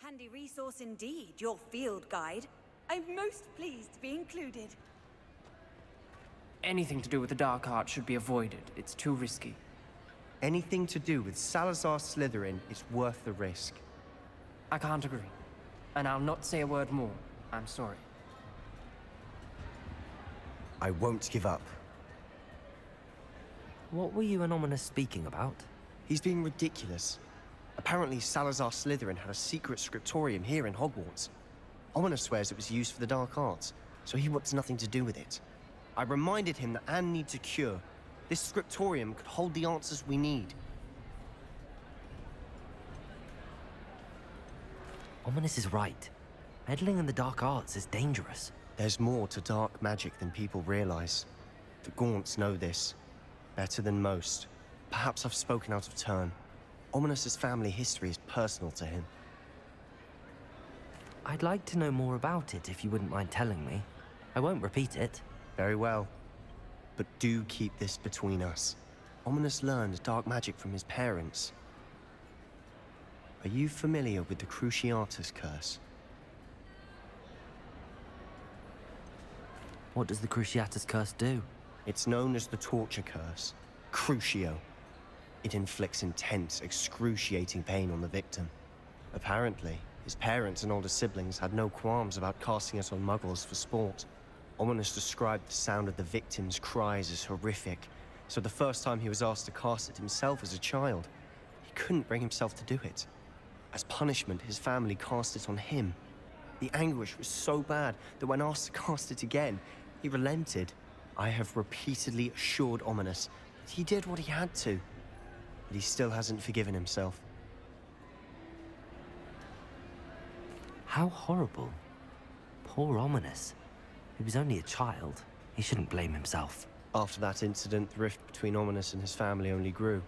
Handy resource indeed, your field guide. I'm most pleased to be included. Anything to do with the dark art should be avoided. It's too risky. Anything to do with Salazar Slytherin is worth the risk. I can't agree. And I'll not say a word more. I'm sorry. I won't give up. What were you and Ominous speaking about? He's being ridiculous. Apparently Salazar Slytherin had a secret scriptorium here in Hogwarts. Ominous swears it was used for the dark arts, so he wants nothing to do with it. I reminded him that Anne needs a cure. This scriptorium could hold the answers we need. Ominous is right. Meddling in the dark arts is dangerous. There's more to dark magic than people realize. The Gaunts know this. Better than most. Perhaps I've spoken out of turn. Ominous's family history is personal to him. I'd like to know more about it if you wouldn't mind telling me. I won't repeat it. Very well. But do keep this between us. Ominous learned dark magic from his parents. Are you familiar with the Cruciatus Curse? What does the Cruciatus Curse do? It's known as the Torture Curse. Crucio. It inflicts intense, excruciating pain on the victim. Apparently, his parents and older siblings had no qualms about casting it on muggles for sport. Ominous described the sound of the victim's cries as horrific, so the first time he was asked to cast it himself as a child, he couldn't bring himself to do it. As punishment, his family cast it on him. The anguish was so bad that when asked to cast it again, he relented. I have repeatedly assured Ominous that he did what he had to, but he still hasn't forgiven himself. How horrible. Poor Ominous. He was only a child. He shouldn't blame himself. After that incident, the rift between Ominous and his family only grew.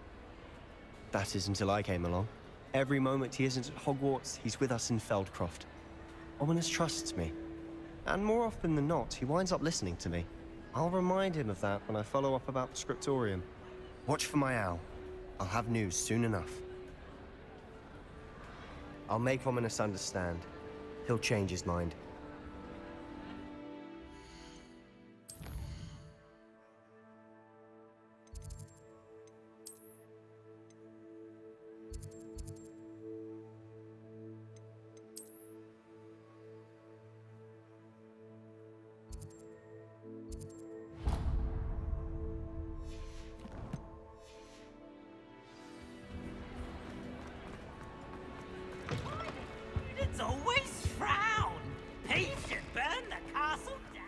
That is until I came along. Every moment he isn't at Hogwarts, he's with us in Feldcroft. Ominous trusts me. And more often than not, he winds up listening to me. I'll remind him of that when I follow up about the scriptorium. Watch for my owl. I'll have news soon enough. I'll make Ominous understand. He'll change his mind. It's always frown! Peace should burn the castle down!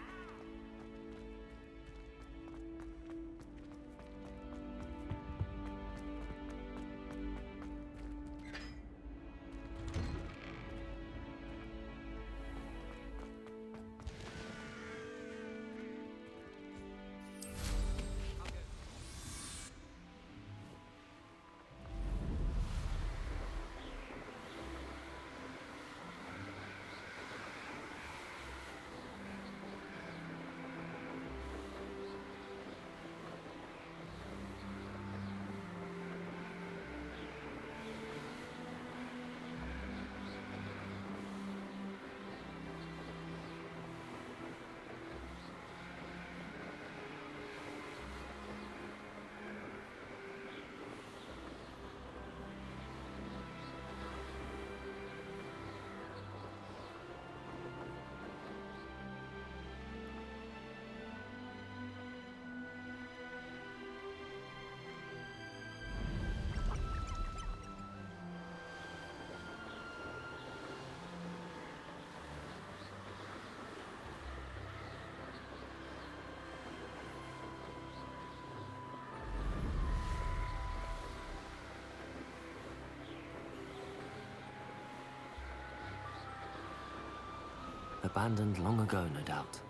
Abandoned long ago, no doubt.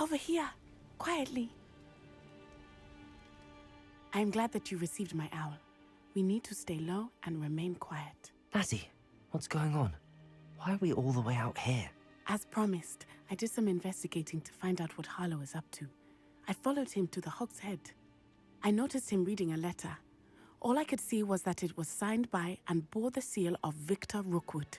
Over here, quietly. I am glad that you received my owl. We need to stay low and remain quiet. Natty, what's going on? Why are we all the way out here? As promised, I did some investigating to find out what Harlow is up to. I followed him to the Hog's Head. I noticed him reading a letter. All I could see was that it was signed by and bore the seal of Victor Rookwood.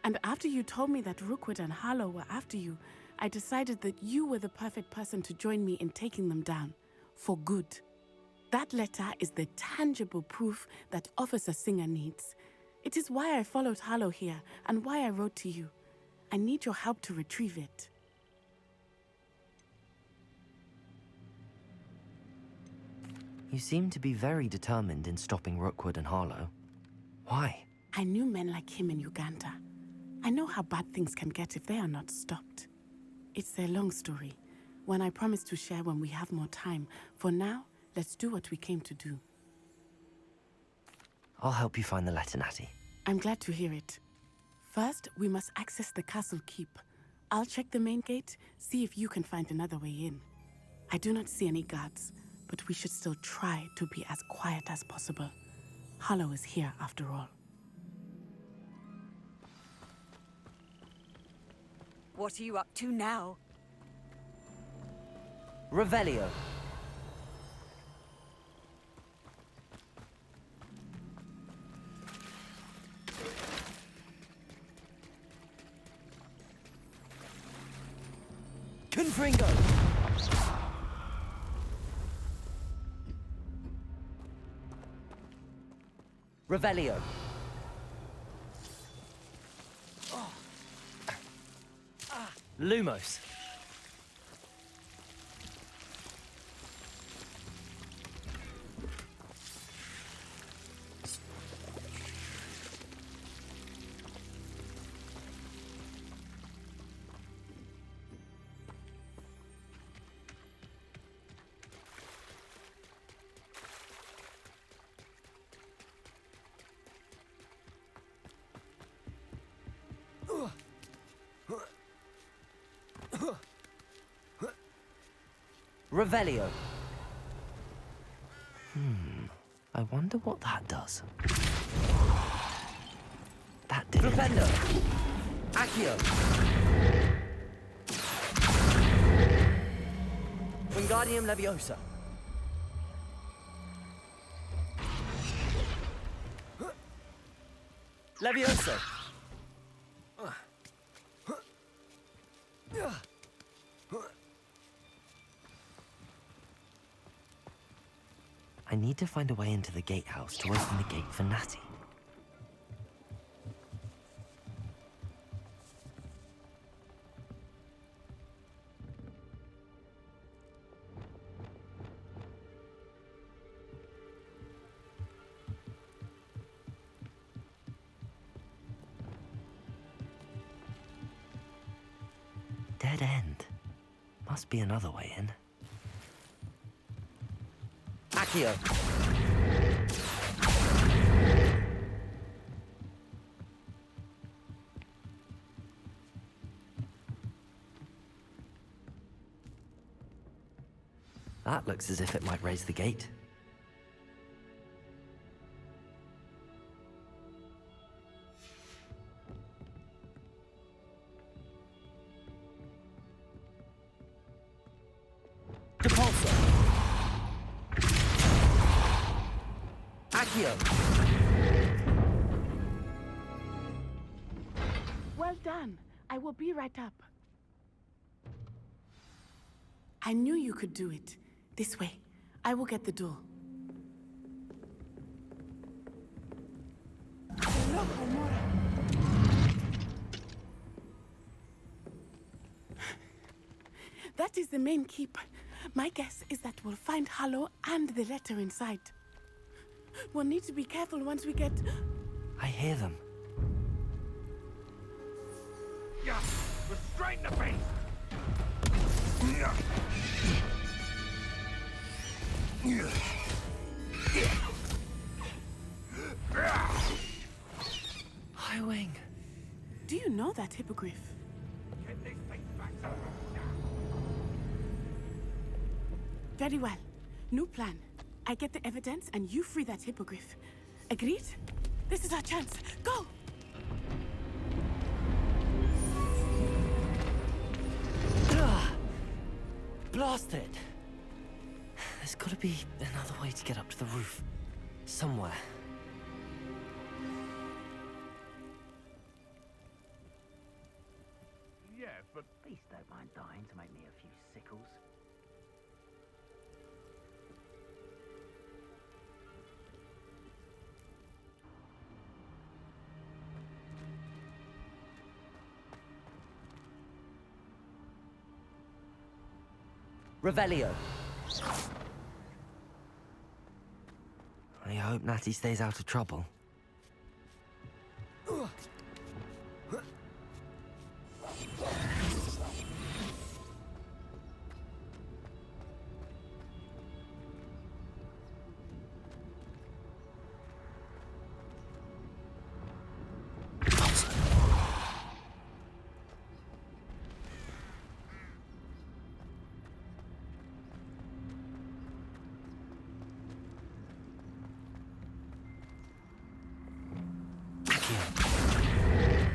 And after you told me that Rookwood and Harlow were after you, I decided that you were the perfect person to join me in taking them down. For good. That letter is the tangible proof that Officer Singer needs. It is why I followed Harlow here and why I wrote to you. I need your help to retrieve it. You seem to be very determined in stopping Rookwood and Harlow. Why? I knew men like him in Uganda. I know how bad things can get if they are not stopped. It's a long story, one I promise to share when we have more time. For now, let's do what we came to do. I'll help you find the letter, Natty. I'm glad to hear it. First, we must access the castle keep. I'll check the main gate, see if you can find another way in. I do not see any guards, but we should still try to be as quiet as possible. Harlow is here after all. What are you up to now? Revelio. Confringo. Revelio. Lumos. Revelio. I wonder what that does. That did it. Flipendo. Accio. Wingardium Leviosa. Leviosa. I need to find a way into the gatehouse to open the gate for Natty. Dead end. Must be another way in. Accio. That looks as if it might raise the gate. Depulso. Accio. Well done. I will be right up. I knew you could do it. This way. I will get the door. That is the main keep. My guess is that we'll find Harlow and the letter inside. We'll need to be careful once we get... I hear them. Yeah, restrain the beast! High Wing. Do you know that, Hippogriff? Get these things back to the room now. Very well. New plan. I get the evidence and you free that hippogriff. Agreed? This is our chance. Go! Blast it! There's gotta be another way to get up to the roof. Somewhere. Yes, but Please don't mind dying to make me a few sickles. Revelio. I hope Natty stays out of trouble.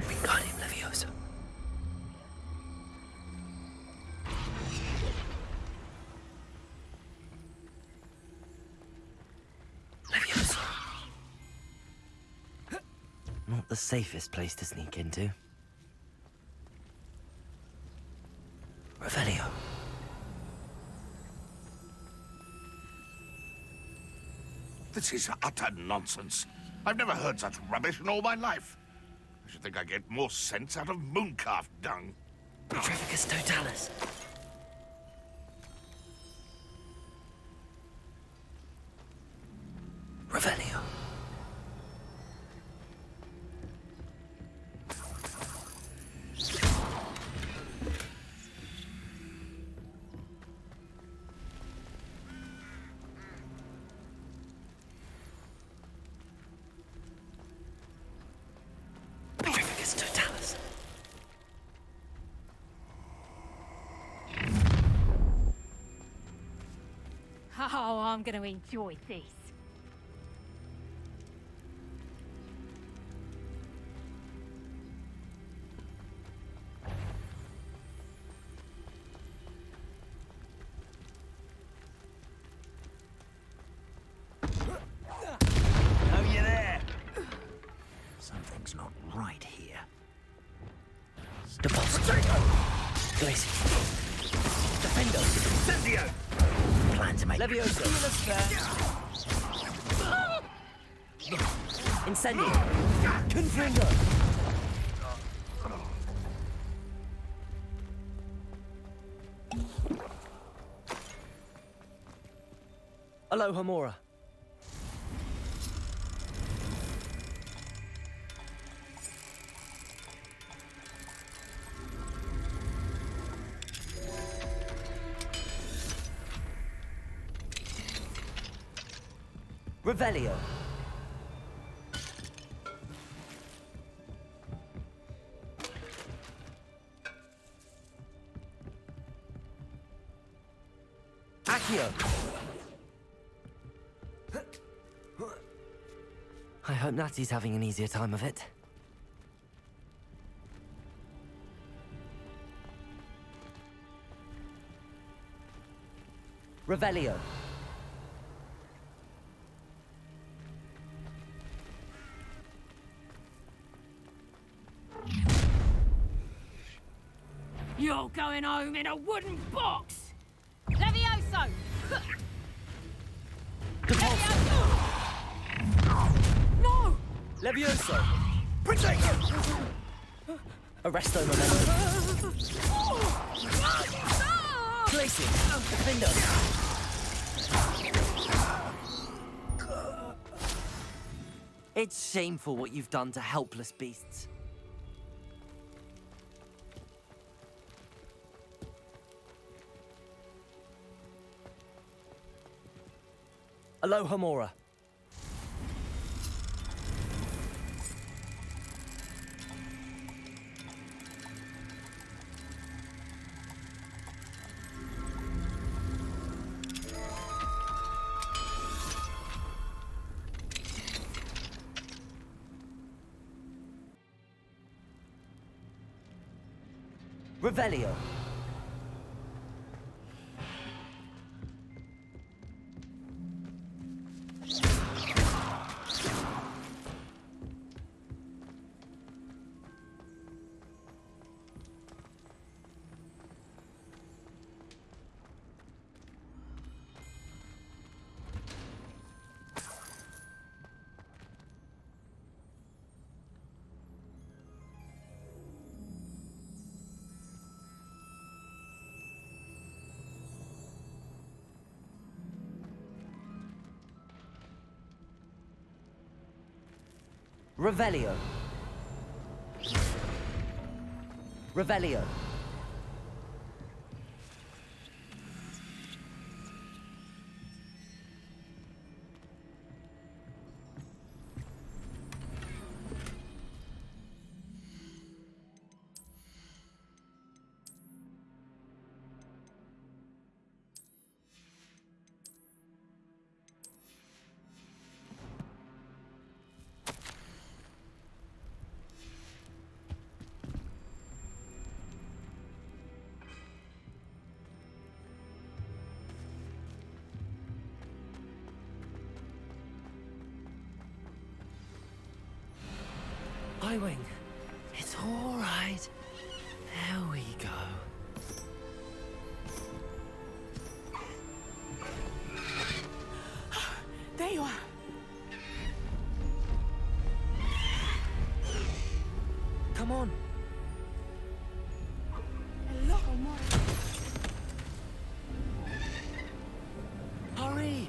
We got him, Leviosa. Leviosa. Not the safest place to sneak into. Revelio. This is utter nonsense. I've never heard such rubbish in all my life. I should think I get more sense out of mooncalf dung. Petrificus totalis. Revelio. Petrificus totalis. Oh, I'm going to enjoy this. oh, you there? Something's not right here. Deposit. Glacier. Defender! Incendio! Plan to make Leviosa. Incendio. Confringo. Aloha Mora. Revelio. Accio. I hope Natty's having an easier time of it. Revelio. You're going home in a wooden box! Levioso! No! Levioso! Arresto Memento. Glacier! Defender! It's shameful what you've done to helpless beasts. Aloha Mora. Revelio. Revelio. Revelio. Highwing, it's all right. There we go. There you are. Come on. Hello, more. Hurry.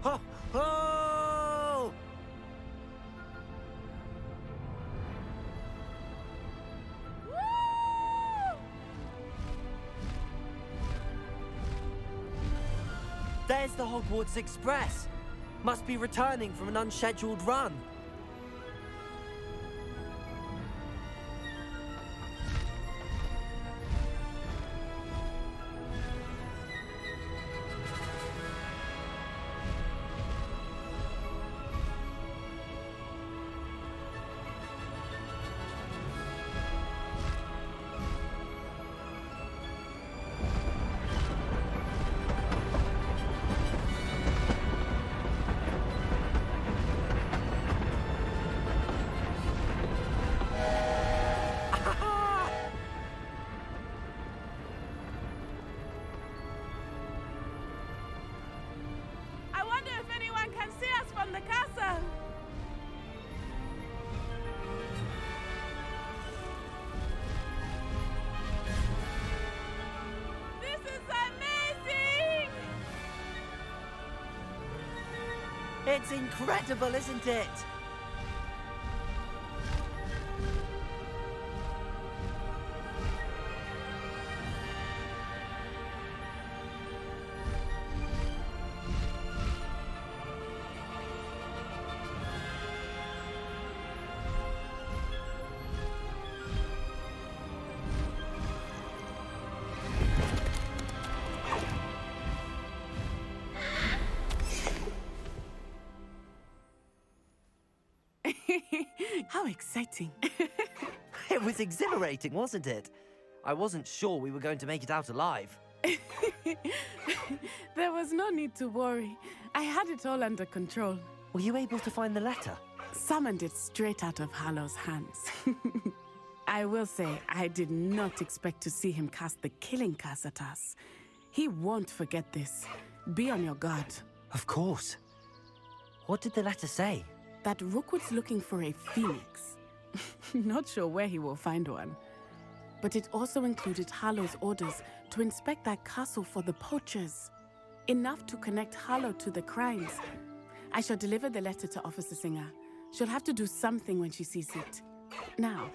Ho, ho! There's the Hogwarts Express. Must be returning from an unscheduled run. I wonder if anyone can see us from the castle. This is amazing! It's incredible, isn't it? How exciting. It was exhilarating, wasn't it? I wasn't sure we were going to make it out alive. There was no need to worry. I had it all under control. Were you able to find the letter? Summoned it straight out of Harlow's hands. I will say, I did not expect to see him cast the killing curse at us. He won't forget this. Be on your guard. Of course. What did the letter say? That Rookwood's looking for a phoenix. Not sure where he will find one. But it also included Harlow's orders to inspect that castle for the poachers. Enough to connect Harlow to the crimes. I shall deliver the letter to Officer Singer. She'll have to do something when she sees it. Now,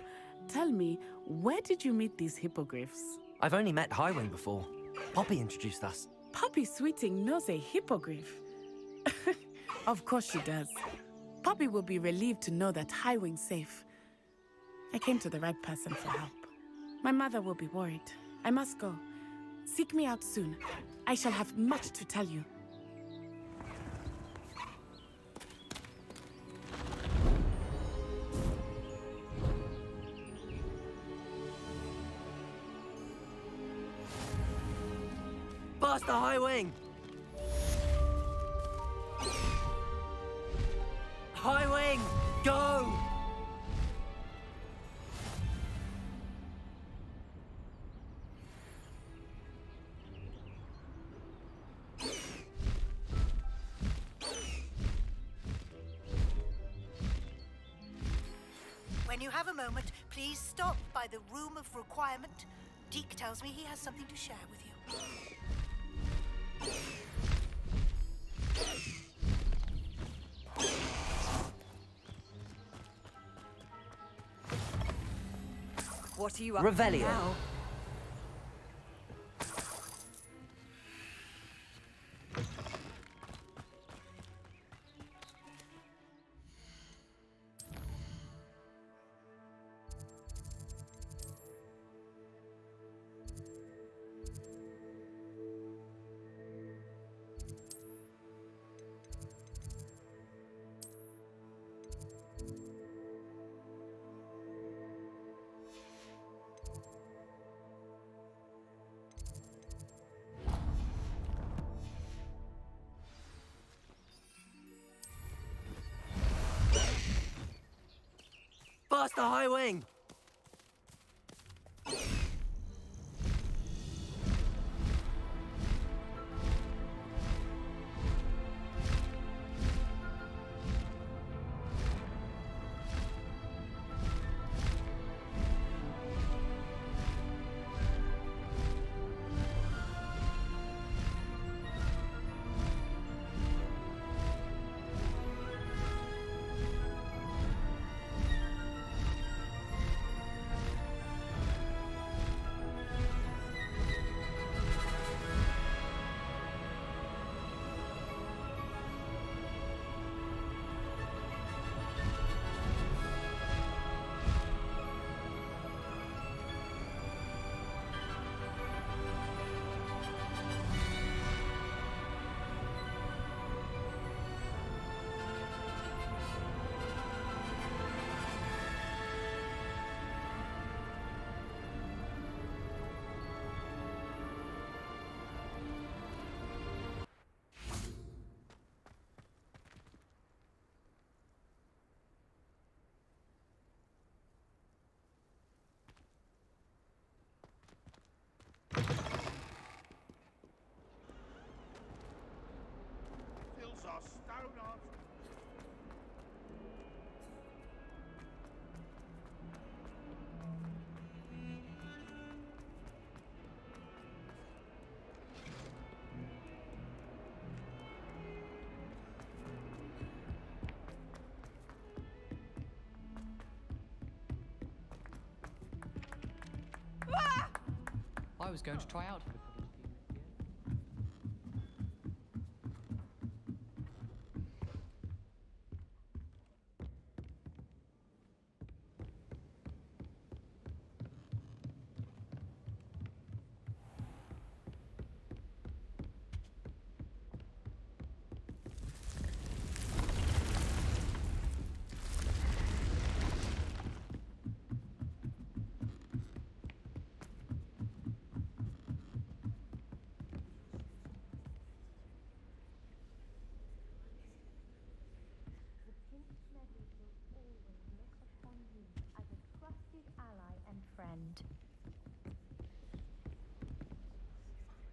tell me, Where did you meet these hippogriffs? I've only met Highwing before. Poppy introduced us. Poppy Sweeting knows a hippogriff. Of course she does. Poppy will be relieved to know that Highwing's safe. I came to the right person for help. My mother will be worried. I must go. Seek me out soon. I shall have much to tell you. Faster, Highwing! Highwing, go! When you have a moment, please stop by the Room of Requirement. Deke tells me he has something to share with you. What are you up Revelio. to now? Faster, Highwing! Fills our stone arms. I was going to try out for the Football team this year.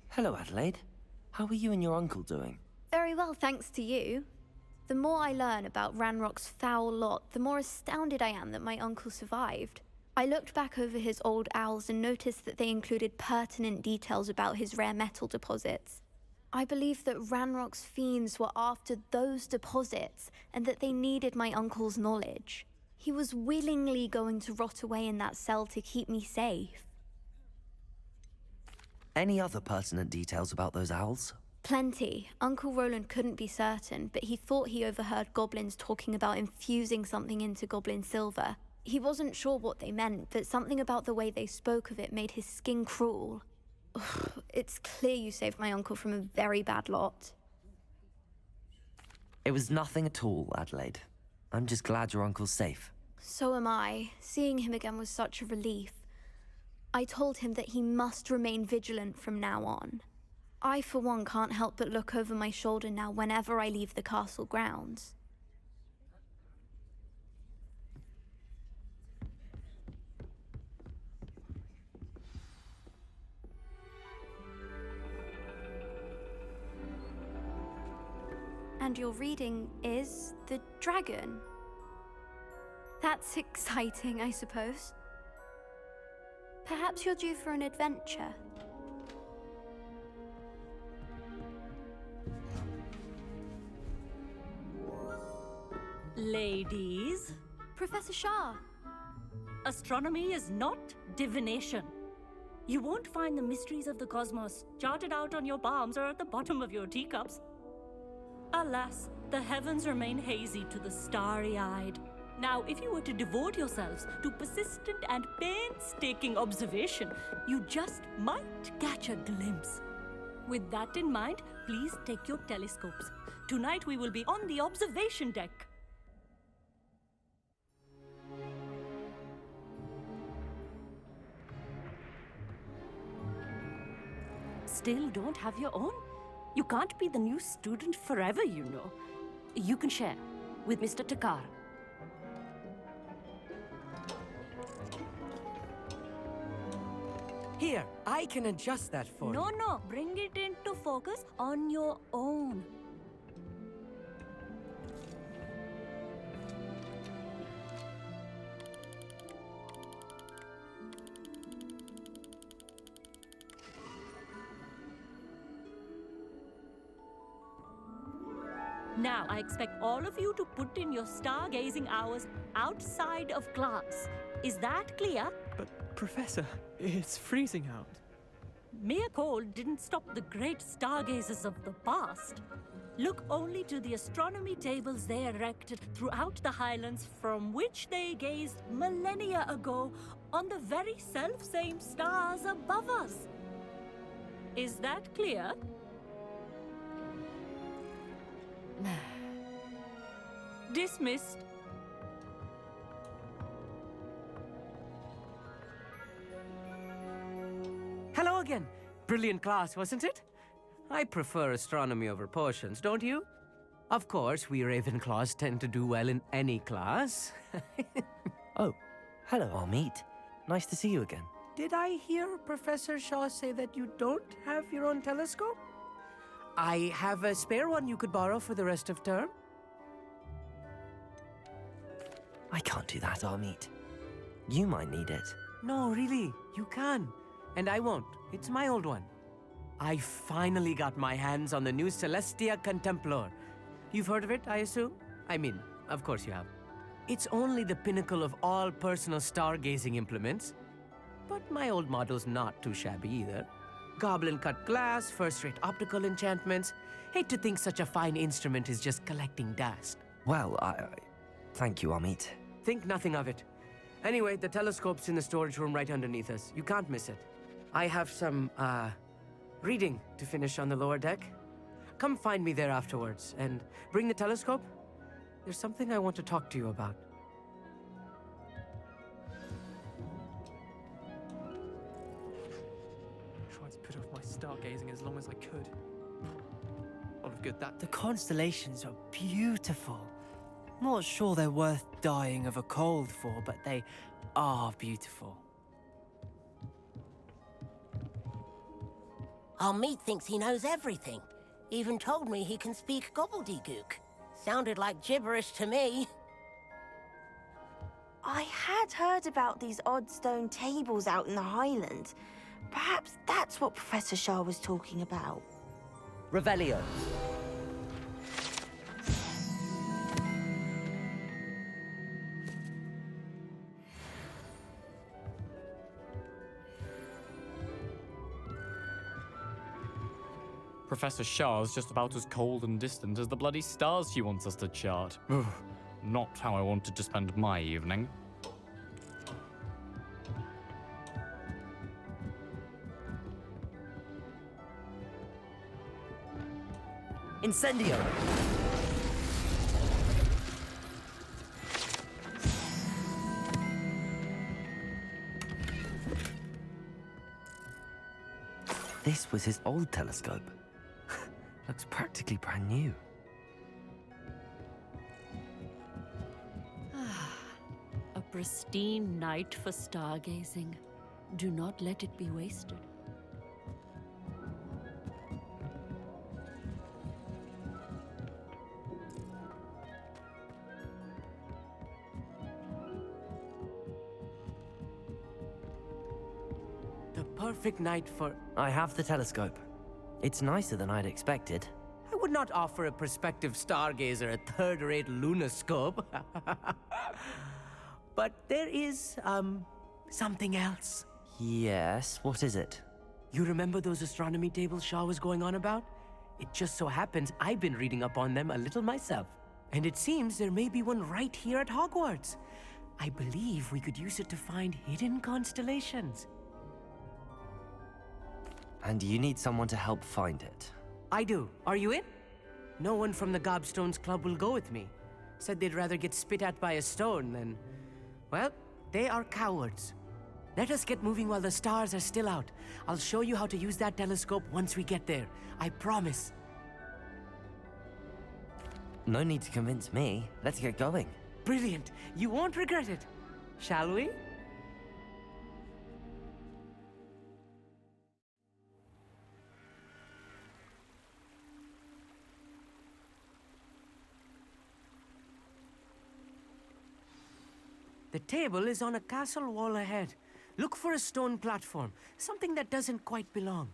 Hello, Adelaide. How are you and your uncle doing? Very well, thanks to you. The more I learn about Ranrock's foul lot, the more astounded I am that my uncle survived. I looked back over his old owls and noticed that they included pertinent details about his rare metal deposits. I believe that Ranrock's fiends were after those deposits and that they needed my uncle's knowledge. He was willingly going to rot away in that cell to keep me safe. Any other pertinent details about those owls? Plenty. Uncle Roland couldn't be certain, but he thought he overheard goblins talking about infusing something into goblin silver. He wasn't sure what they meant, but something about the way they spoke of it made his skin crawl. It's clear you saved my uncle from a very bad lot. It was nothing at all, Adelaide. I'm just glad your uncle's safe. So am I. Seeing him again was such a relief. I told him that he must remain vigilant from now on. I, for one, can't help but look over my shoulder now whenever I leave the castle grounds. And your reading is The Dragon. That's exciting, I suppose. Perhaps you're due for an adventure. Ladies, Professor Shah. astronomy is not divination. You won't find the mysteries of the cosmos charted out on your palms or at the bottom of your teacups. Alas, the heavens remain hazy to the starry-eyed. Now, if you were to devote yourselves to persistent and painstaking observation, you just might catch a glimpse. With that in mind, please take your telescopes. Tonight we will be on the observation deck. Still don't have your own? You can't be the new student forever, you know. You can share with Mr. Takar. Here, I can adjust that for you. No, bring it into focus on your own. Now, I expect all of you to put in your stargazing hours outside of class. Is that clear? But, Professor, it's freezing out. Mere cold didn't stop the great stargazers of the past. Look only to the astronomy tables they erected throughout the Highlands, from which they gazed millennia ago on the very self-same stars above us. Is that clear? Dismissed. Hello again. Brilliant class, wasn't it? I prefer astronomy over potions, don't you? Of course, we Ravenclaws tend to do well in any class. Oh, hello, Amit. Nice to see you again. Did I hear Professor Shaw say that you don't have your own telescope? I have a spare one you could borrow for the rest of term. I can't do that, Amit. You might need it. No, really, you can. And I won't. It's my old one. I finally got my hands on the new Celestia Contemplor. You've heard of it, I assume? I mean, of course you have. It's only the pinnacle of all personal stargazing implements. But my old model's not too shabby either. Goblin-cut glass, first-rate optical enchantments. Hate to think such a fine instrument is just collecting dust. Well, thank you, Amit. Think nothing of it. Anyway, the telescope's in the storage room right underneath us. You can't miss it. I have some, reading to finish on the lower deck. Come find me there afterwards, and bring the telescope. There's something I want to talk to you about. Tried to put off my stargazing as long as I could. All of good that. The constellations are beautiful. Not sure they're worth dying of a cold for, but they are beautiful. Amit thinks he knows everything. Even told me he can speak gobbledygook. Sounded like gibberish to me. I had heard about these odd stone tables out in the Highlands. Perhaps that's what Professor Shah was talking about. Revelio. Professor Shah's just about as cold and distant as the bloody stars she wants us to chart. Not how I wanted to spend my evening. Incendio! This was his old telescope. Looks practically brand new. A pristine night for stargazing. Do not let it be wasted. The perfect night for... I have the telescope. It's nicer than I'd expected. I would not offer a prospective stargazer a third-rate lunoscope. But there is, something else. Yes, what is it? You remember those astronomy tables Shaw was going on about? It just so happens I've been reading up on them a little myself. And it seems there may be one right here at Hogwarts. I believe we could use it to find hidden constellations. And you need someone to help find it. I do. Are you in? No one from the Gobstones Club will go with me. Said they'd rather get spit at by a stone than... Well, they are cowards. Let us get moving while the stars are still out. I'll show you how to use that telescope once we get there. I promise. No need to convince me. Let's get going. Brilliant. You won't regret it. Shall we? The table is on a castle wall ahead. Look for a stone platform, something that doesn't quite belong.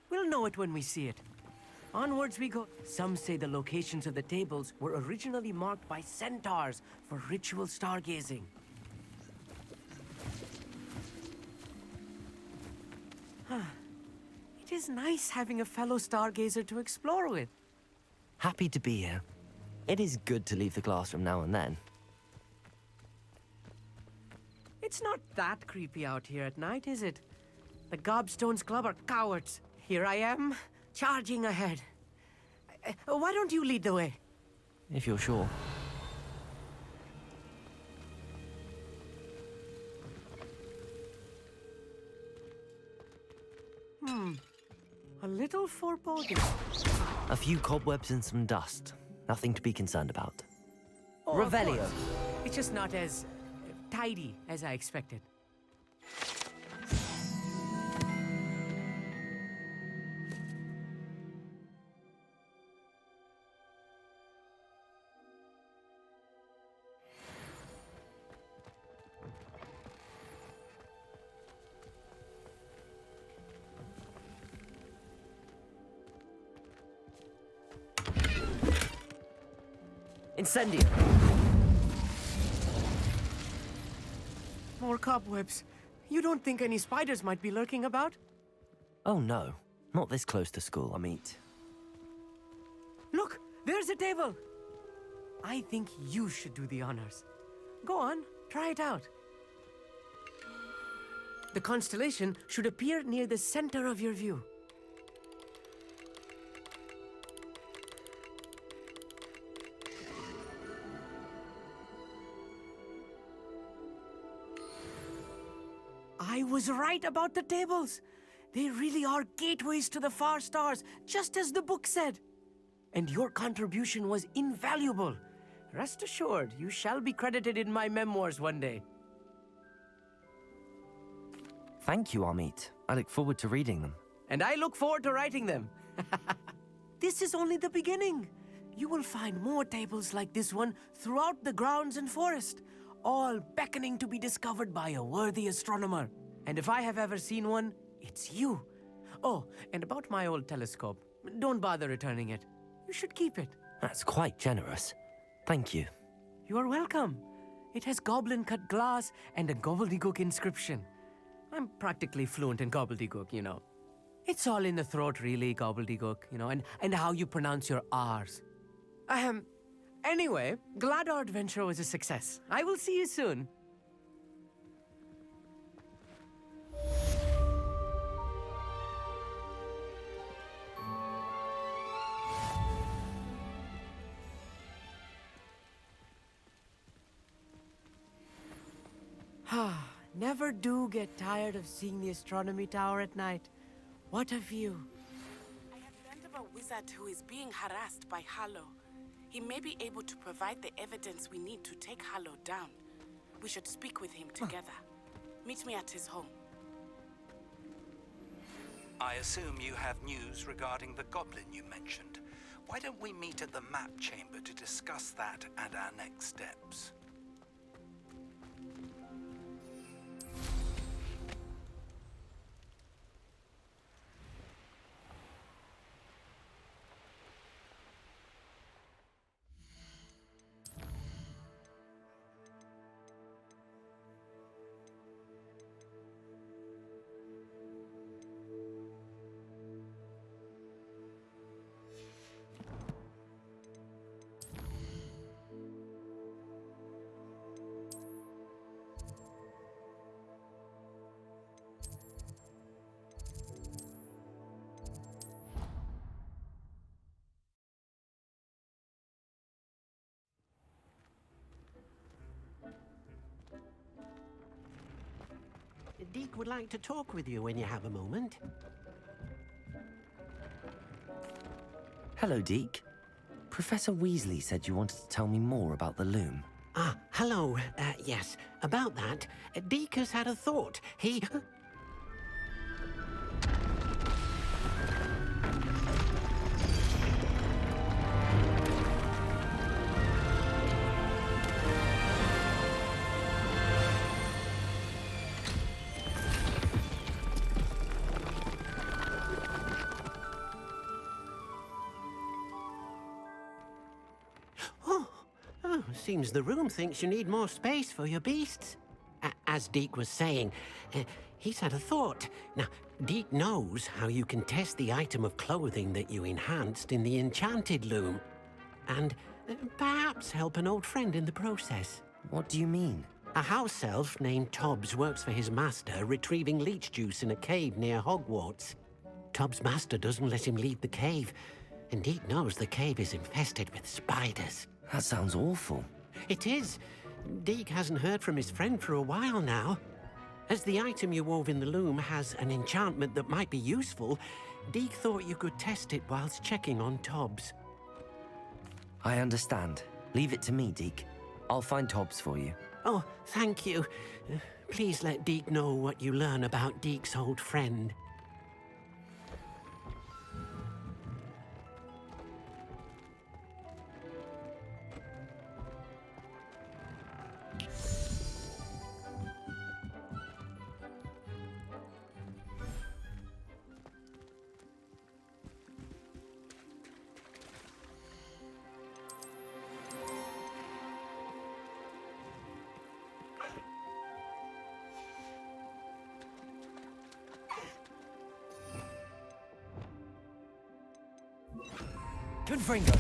We'll know it when we see it. Onwards we go. Some say the locations of the tables were originally marked by centaurs for ritual stargazing. It is nice having a fellow stargazer to explore with. Happy to be here. It is good to leave the classroom now and then. It's not that creepy out here at night, is it? The Gobstones Club are cowards. Here I am, charging ahead. Why don't you lead the way? If you're sure. A little foreboding. A few cobwebs and some dust. Nothing to be concerned about. Oh, of Revelio. course. It's just not as tidy as I expected. Incendio! More cobwebs. You don't think any spiders might be lurking about? Oh no, not this close to school, I mean. Look, there's a table. I think you should do the honors. Go on, try it out. The constellation should appear near the center of your view. I was right about the tables. They really are gateways to the far stars, just as the book said. And your contribution was invaluable. Rest assured, you shall be credited in my memoirs one day. Thank you, Amit. I look forward to reading them. And I look forward to writing them. This is only the beginning. You will find more tables like this one throughout the grounds and forest, all beckoning to be discovered by a worthy astronomer. And if I have ever seen one, it's you. Oh, and about my old telescope, don't bother returning it. You should keep it. That's quite generous. Thank you. You are welcome. It has goblin-cut glass and a gobbledygook inscription. I'm practically fluent in gobbledygook, you know. It's all in the throat, really, gobbledygook, and how you pronounce your R's. Anyway, glad our adventure was a success. I will see you soon. Never do get tired of seeing the astronomy tower at night. What a view. I have learned of a wizard who is being harassed by Harlow. He may be able to provide the evidence we need to take Harlow down. We should speak with him together. Meet me at his home. I assume you have news regarding the goblin you mentioned. Why don't we meet at the map chamber to discuss that and our next steps? Deke would like to talk with you when you have a moment. Hello, Deke. Professor Weasley said you wanted to tell me more about the loom. Ah, hello. Yes, about that. Deke has had a thought. He... Seems the room thinks you need more space for your beasts. As Deke was saying, he's had a thought. Now, Deke knows how you can test the item of clothing that you enhanced in the enchanted loom. And perhaps help an old friend in the process. What do you mean? A house elf named Tobbs works for his master, retrieving leech juice in a cave near Hogwarts. Tobbs' master doesn't let him leave the cave, and Deke knows the cave is infested with spiders. That sounds awful. It is. Deke hasn't heard from his friend for a while now. As the item you wove in the loom has an enchantment that might be useful, Deke thought you could test it whilst checking on Tobbs. I understand. Leave it to me, Deke. I'll find Tobbs for you. Oh, thank you. Please let Deke know what you learn about Deke's old friend. Confringo.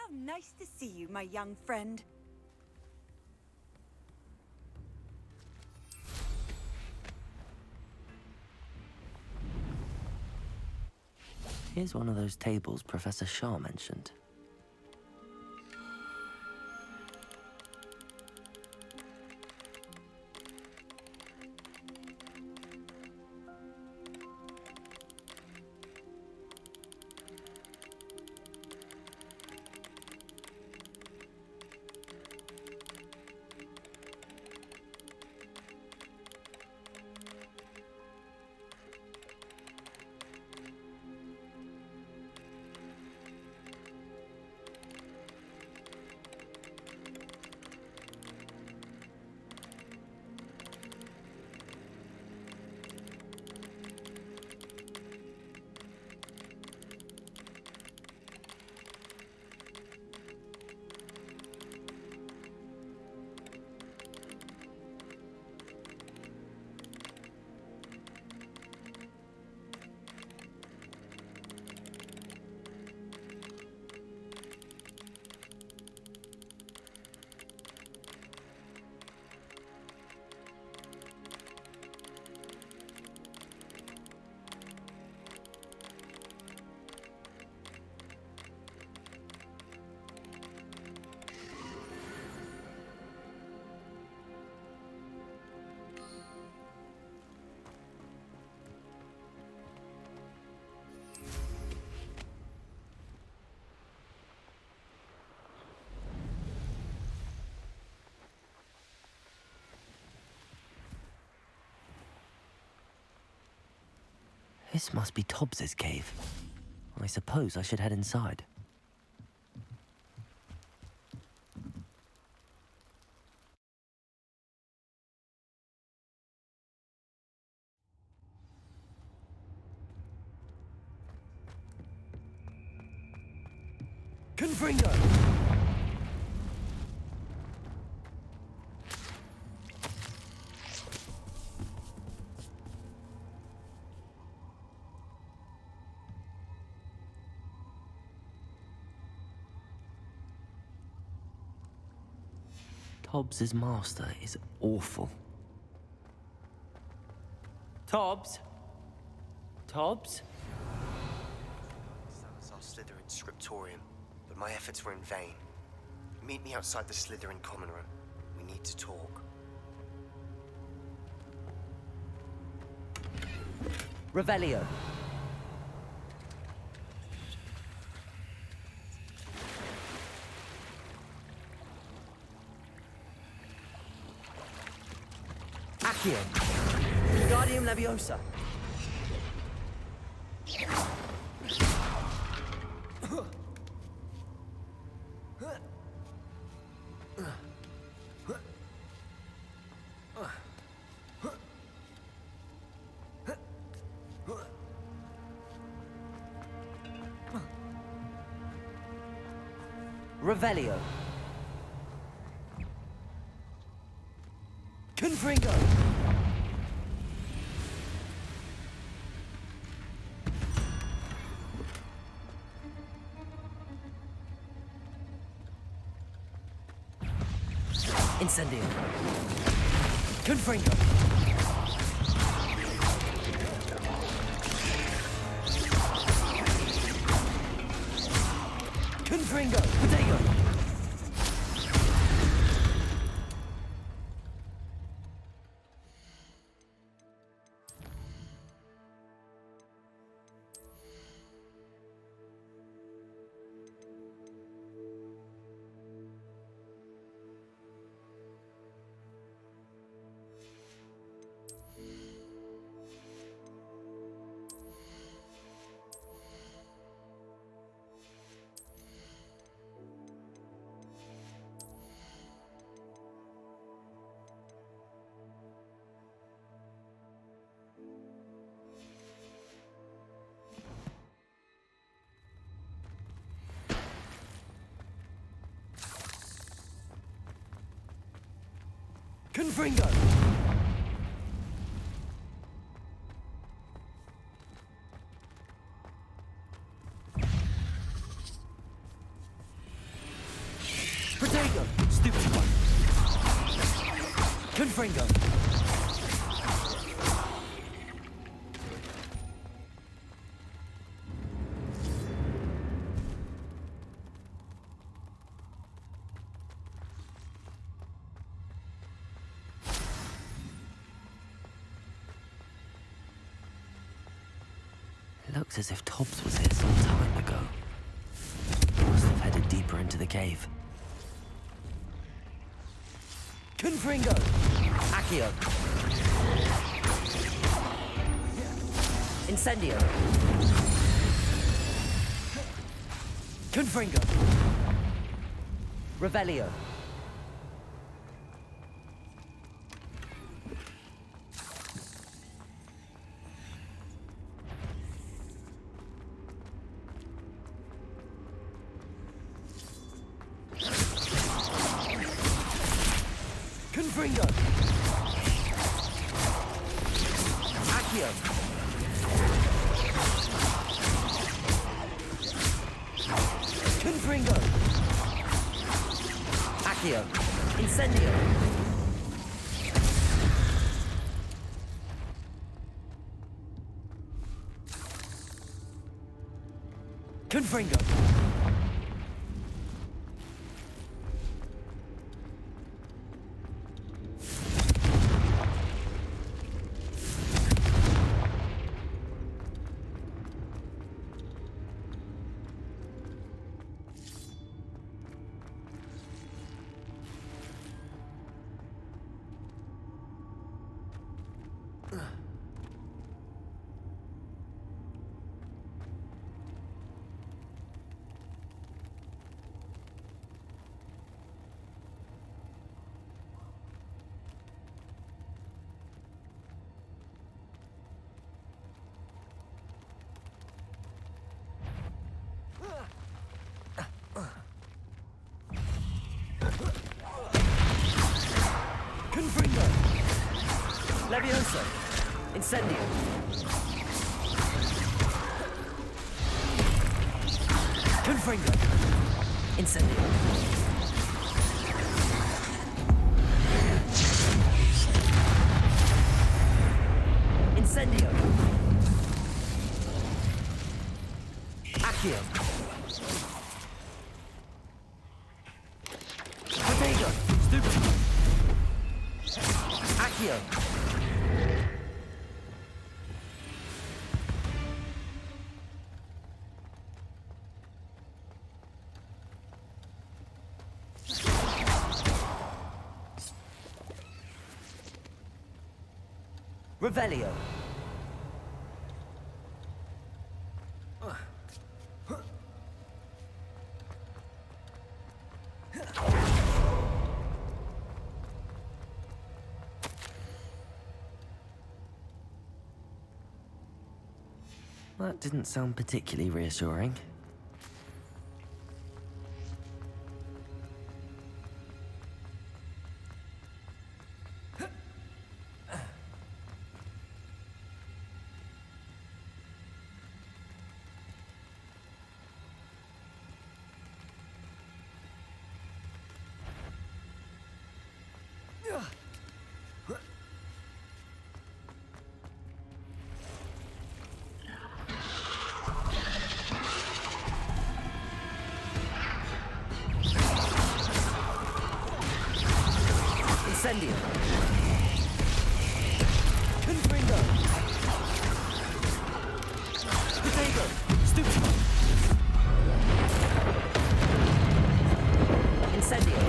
How nice to see you, my young friend. Here's one of those tables Professor Shah mentioned. This must be Tobbs's cave. I suppose I should head inside. Confringo! Tobbs's master is awful. Tobbs? Tobbs? Salazar Slytherin scriptorium, but my efforts were in vain. Meet me outside the Slytherin common room. We need to talk. Revelio. Accio. Wingardium Leviosa. Revelio. Confringo. Incendio. Confringo. Confringo. Potato. Confringo! Potato! Stupid one! Confringo! Looks as if Tobbs was here some time ago. Must have headed deeper into the cave. Confringo! Accio! Incendio! Confringo! Revelio! Confringo! Accio! Confringo! Accio! Incendio! Confringo! Confringo! Levioso! Incendio! Confringo! Incendio! Incendio! Accio! Potato! Stupid! Accio! Revelio! That didn't sound particularly reassuring. Incendio! Confringo! Potato! Stupid! Incendio!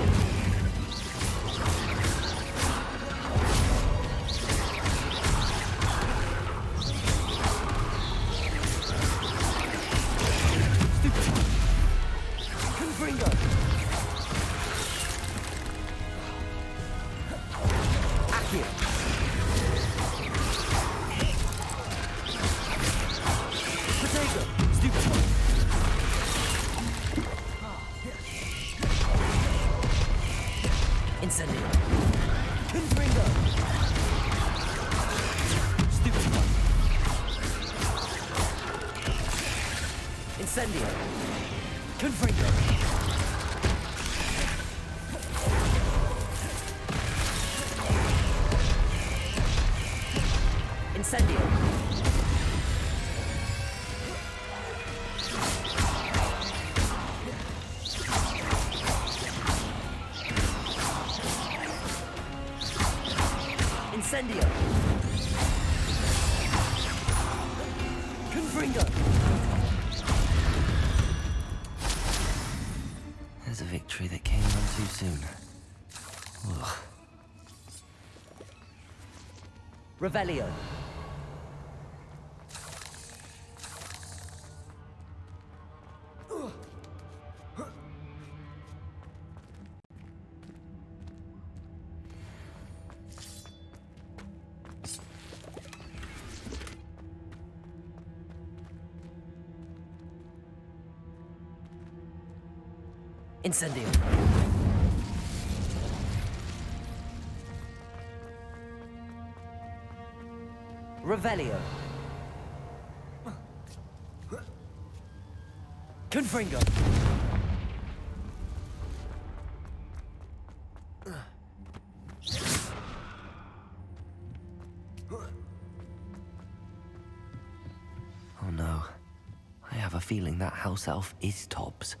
Stupid! Confringo! Accio! Potato! Stupid! Incendio! Confringo! Stupid one! Incendio! Confringo! Incendio! Confringo! There's a victory that came on too soon. Ugh. Revelio! Incendio! Revelio! Confringo! Oh no. I have a feeling that house elf is Tobbs.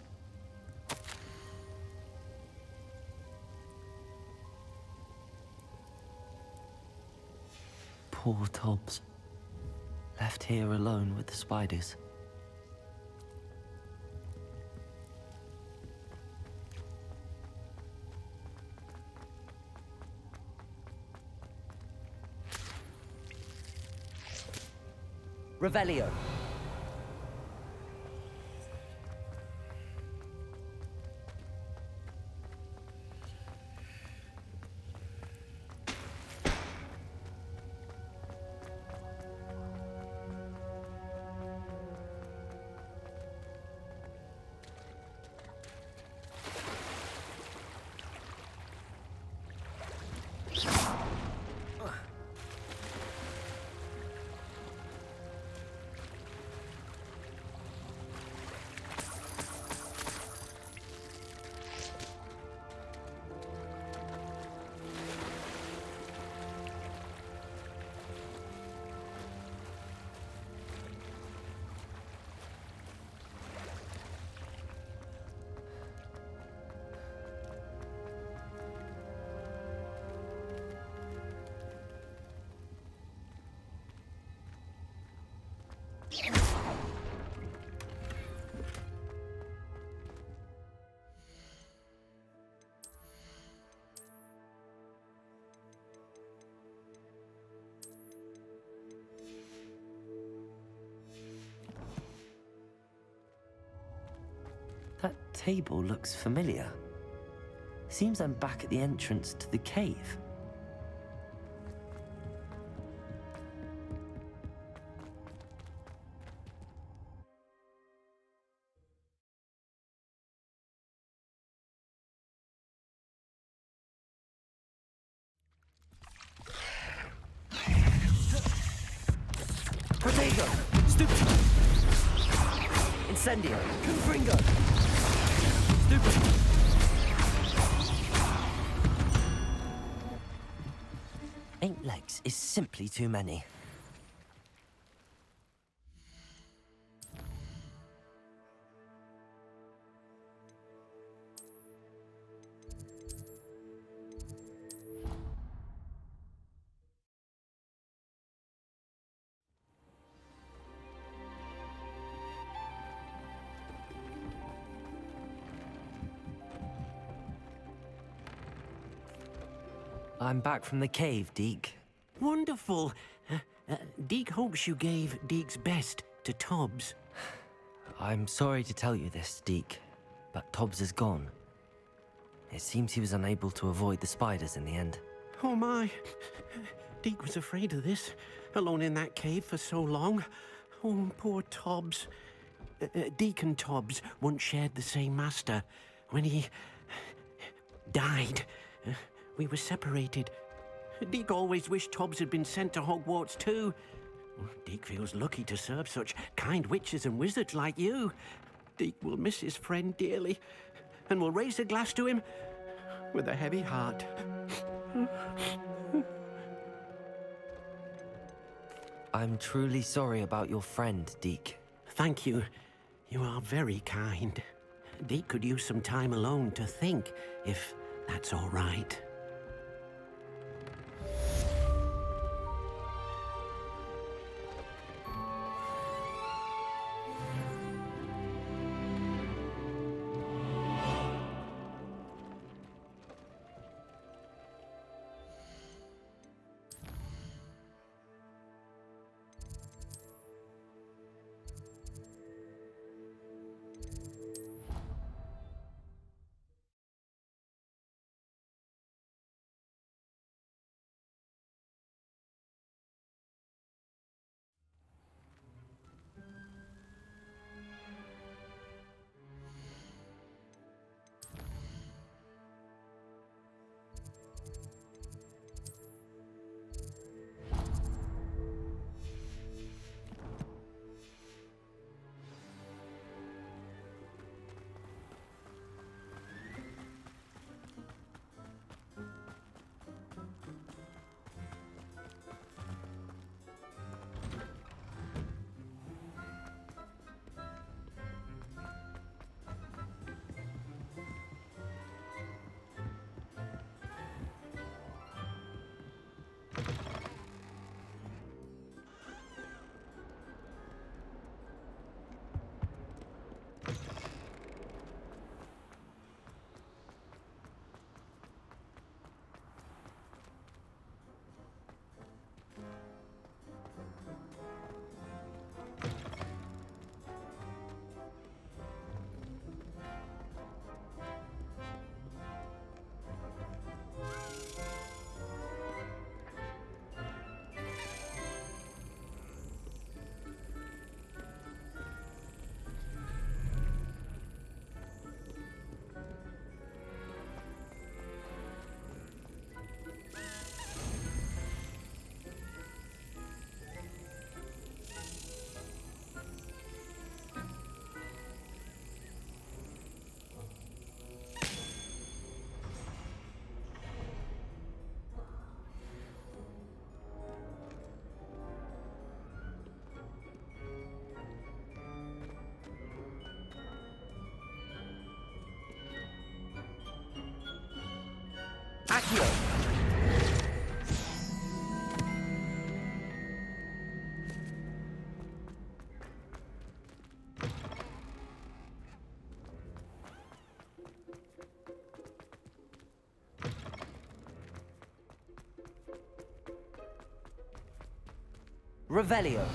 Poor Tobbs. Left here alone with the spiders. Revelio! That table looks familiar. Seems I'm back at the entrance to the cave. Protego! Stupid! Incendio! Confringo! Stupid! 8 legs is simply too many. I'm back from the cave, Deke. Wonderful. Deke hopes you gave Deke's best to Tobbs. I'm sorry to tell you this, Deke, but Tobbs is gone. It seems he was unable to avoid the spiders in the end. Oh my. Deke was afraid of this, alone in that cave for so long. Oh, poor Tobbs. Deke and Tobbs once shared the same master. When he died, we were separated. Deke always wished Tobbs had been sent to Hogwarts too. Deke feels lucky to serve such kind witches and wizards like you. Deke will miss his friend dearly, and will raise a glass to him with a heavy heart. I'm truly sorry about your friend, Deke. Thank you. You are very kind. Deke could use some time alone to think, if that's all right. Accio! Revelio.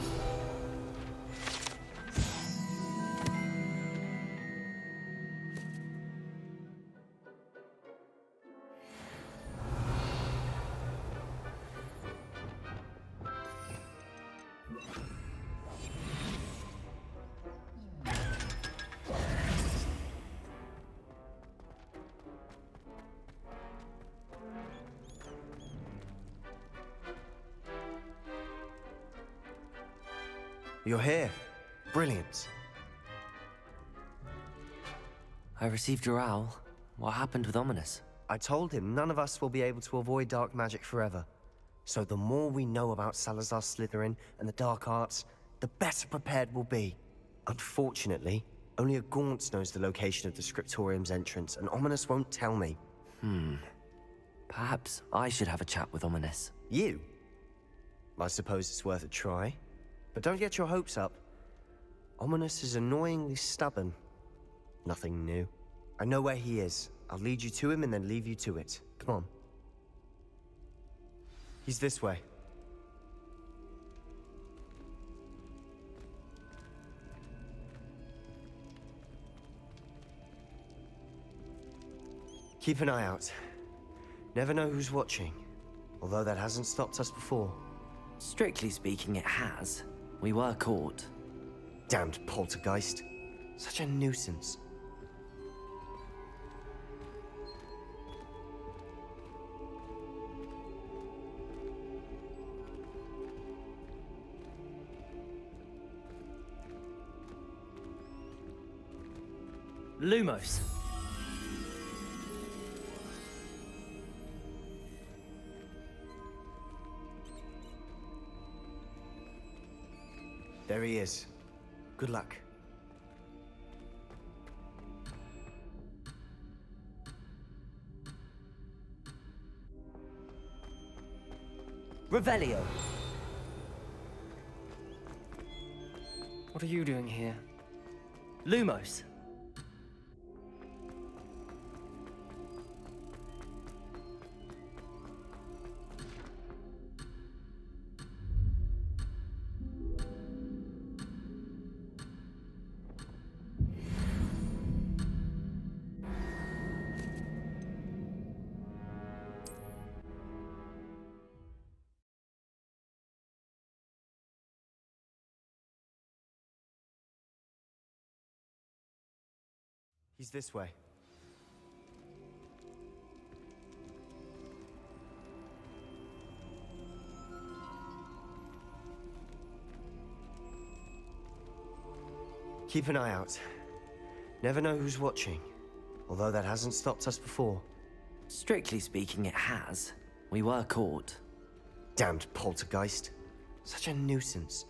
You're here. Brilliant. I received your owl. What happened with Ominous? I told him none of us will be able to avoid dark magic forever. So the more we know about Salazar Slytherin and the dark arts, the better prepared we'll be. Unfortunately, only a Gaunt knows the location of the Scriptorium's entrance, and Ominous won't tell me. Perhaps I should have a chat with Ominous. You? I suppose it's worth a try. But don't get your hopes up. Ominous is annoyingly stubborn. Nothing new. I know where he is. I'll lead you to him and then leave you to it. Come on. He's this way. Keep an eye out. Never know who's watching. Although that hasn't stopped us before. Strictly speaking, it has. We were caught. Damned poltergeist. Such a nuisance. Lumos. There he is. Good luck. Revelio. What are you doing here? Lumos. He's this way. Keep an eye out. Never know who's watching. Although that hasn't stopped us before. Strictly speaking, it has. We were caught. Damned poltergeist. Such a nuisance.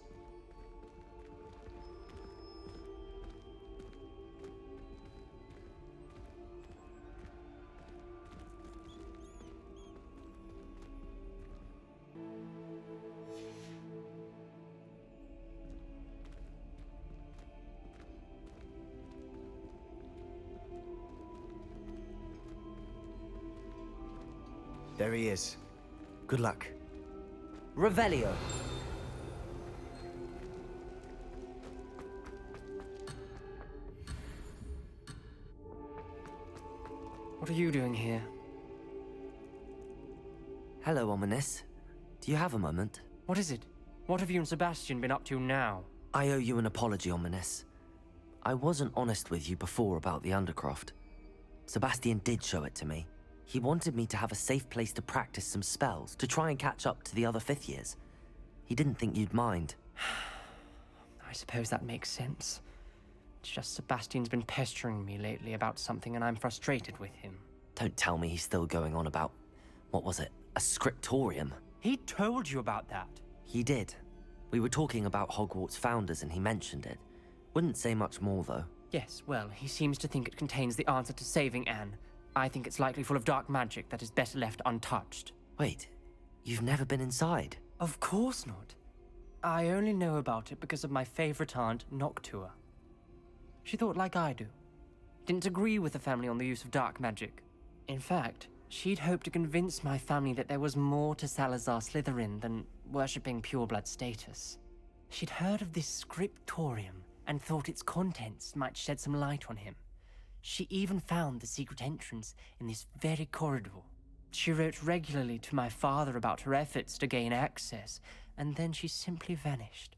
There he is. Good luck. Revelio. What are you doing here? Hello, Ominous. Do you have a moment? What is it? What have you and Sebastian been up to now? I owe you an apology, Ominous. I wasn't honest with you before about the Undercroft. Sebastian did show it to me. He wanted me to have a safe place to practice some spells, to try and catch up to the other fifth years. He didn't think you'd mind. I suppose that makes sense. It's just Sebastian's been pestering me lately about something and I'm frustrated with him. Don't tell me he's still going on about, what was it, a scriptorium? He told you about that? He did. We were talking about Hogwarts founders and he mentioned it. Wouldn't say much more though. Yes, well, he seems to think it contains the answer to saving Anne. I think it's likely full of dark magic that is better left untouched. Wait, you've never been inside? Of course not. I only know about it because of my favorite aunt, Noctua. She thought like I do. Didn't agree with the family on the use of dark magic. In fact, she'd hoped to convince my family that there was more to Salazar Slytherin than worshipping pureblood status. She'd heard of this scriptorium and thought its contents might shed some light on him. She even found the secret entrance in this very corridor. She wrote regularly to my father about her efforts to gain access, and then she simply vanished.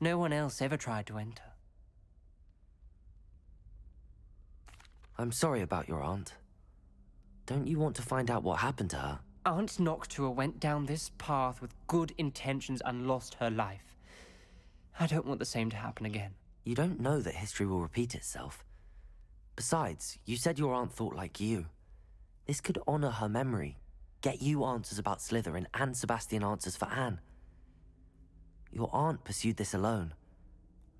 No one else ever tried to enter. I'm sorry about your aunt. Don't you want to find out what happened to her? Aunt Noctua went down this path with good intentions and lost her life. I don't want the same to happen again. You don't know that history will repeat itself. Besides, you said your aunt thought like you. This could honor her memory, get you answers about Slytherin and Sebastian answers for Anne. Your aunt pursued this alone.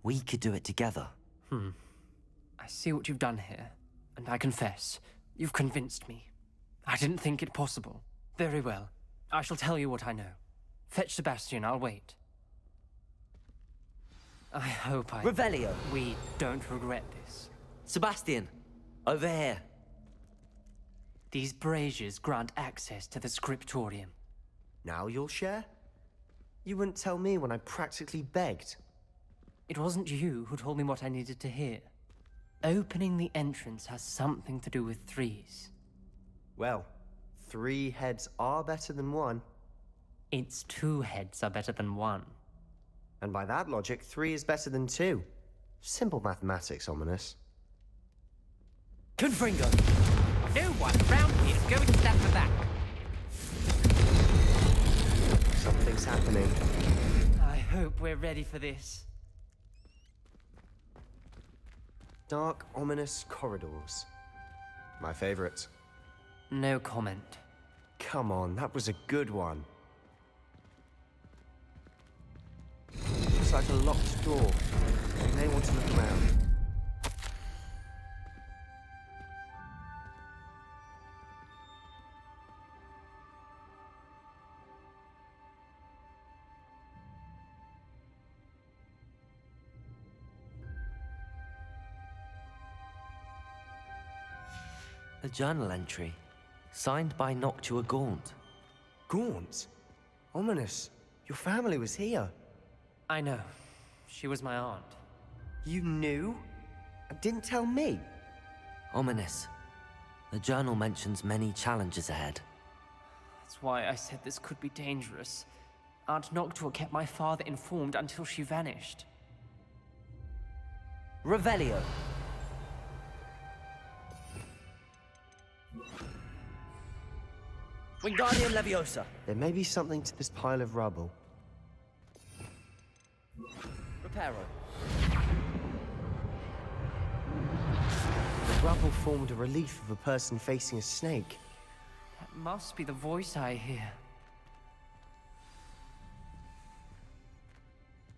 We could do it together. I see what you've done here, and I confess, you've convinced me. I didn't think it possible. Very well. I shall tell you what I know. Fetch Sebastian, I'll wait. I hope Revelio! We don't regret this. Sebastian! Over here! These braziers grant access to the scriptorium. Now you'll share? You wouldn't tell me when I practically begged. It wasn't you who told me what I needed to hear. Opening the entrance has something to do with threes. Well, 3 heads are better than 1. It's 2 heads are better than 1. And by that logic, 3 is better than 2. Simple mathematics, Ominous. Confringo! No one around here is going to stand for that. Something's happening. I hope we're ready for this. Dark, ominous corridors. My favorite. No comment. Come on, that was a good one. Looks like a locked door. You may want to look around. A journal entry, signed by Noctua Gaunt. Gaunt? Ominous. Your family was here. I know. She was my aunt. You knew? And didn't tell me? Ominous. The journal mentions many challenges ahead. That's why I said this could be dangerous. Aunt Noctua kept my father informed until she vanished. Revelio! Wingardium Leviosa! There may be something to this pile of rubble. Reparo. The rubble formed a relief of a person facing a snake. That must be the voice I hear.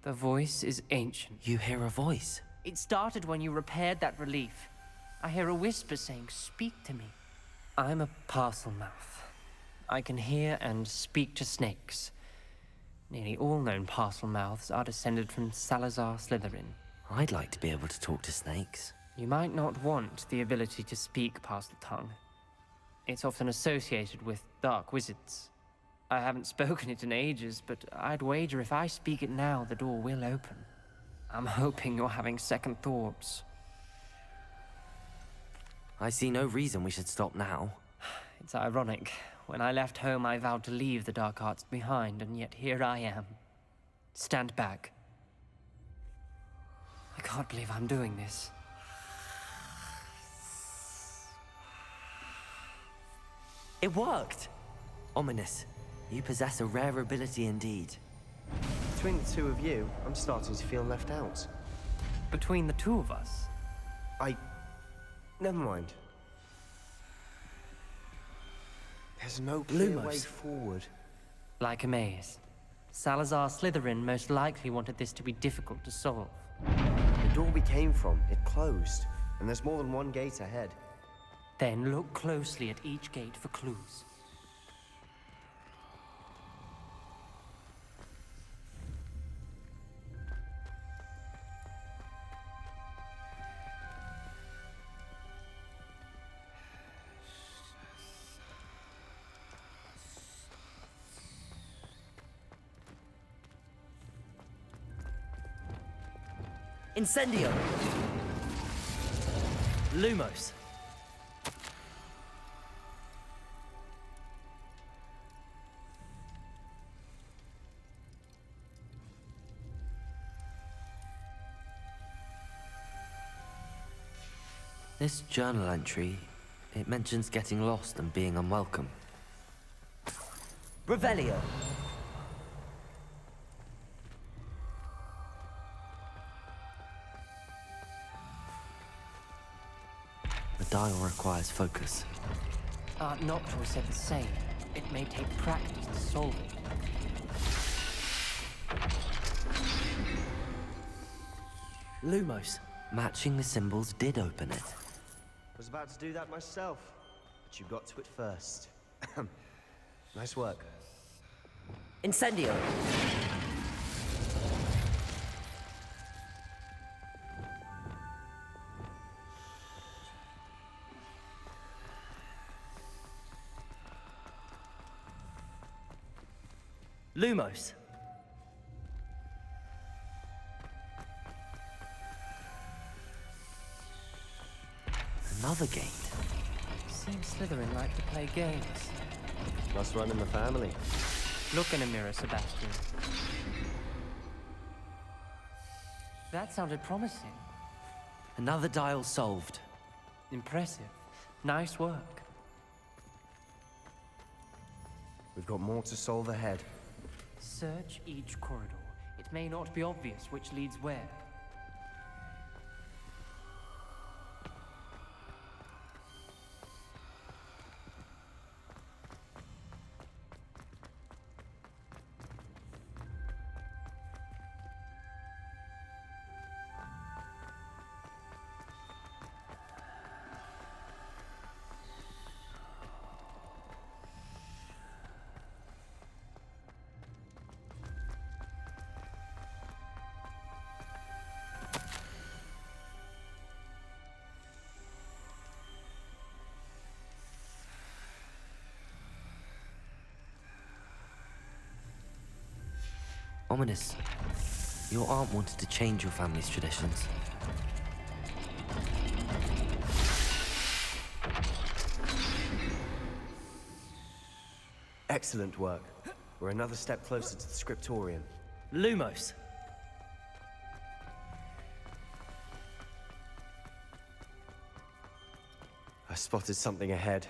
The voice is ancient. You hear a voice? It started when you repaired that relief. I hear a whisper saying, "Speak to me." I'm a parcel mouth. I can hear and speak to snakes. Nearly all known parcel mouths are descended from Salazar Slytherin. I'd like to be able to talk to snakes. You might not want the ability to speak parcel tongue. It's often associated with dark wizards. I haven't spoken it in ages, but I'd wager if I speak it now, the door will open. I'm hoping you're having second thoughts. I see no reason we should stop now. It's ironic. When I left home, I vowed to leave the dark arts behind, and yet here I am. Stand back. I can't believe I'm doing this. It worked! Ominous, you possess a rare ability indeed. Between the 2 of you, I'm starting to feel left out. Between the 2 of us? Never mind. There's no clear way forward. Like a maze. Salazar Slytherin most likely wanted this to be difficult to solve. The door we came from, it closed. And there's more than one gate ahead. Then look closely at each gate for clues. Incendio! Lumos! This journal entry, it mentions getting lost and being unwelcome. Revelio! The dial requires focus. Aunt Noctua said the same. It may take practice to solve it. Lumos. Matching the symbols did open it. Was about to do that myself, but you got to it first. Nice work. Incendio! Lumos. Another gate. Seems Slytherin like to play games. Must run in the family. Look in a mirror, Sebastian. That sounded promising. Another dial solved. Impressive. Nice work. We've got more to solve ahead. Search each corridor. It may not be obvious which leads where. Ominous. Your aunt wanted to change your family's traditions. Excellent work. We're another step closer to the scriptorium. Lumos. I spotted something ahead.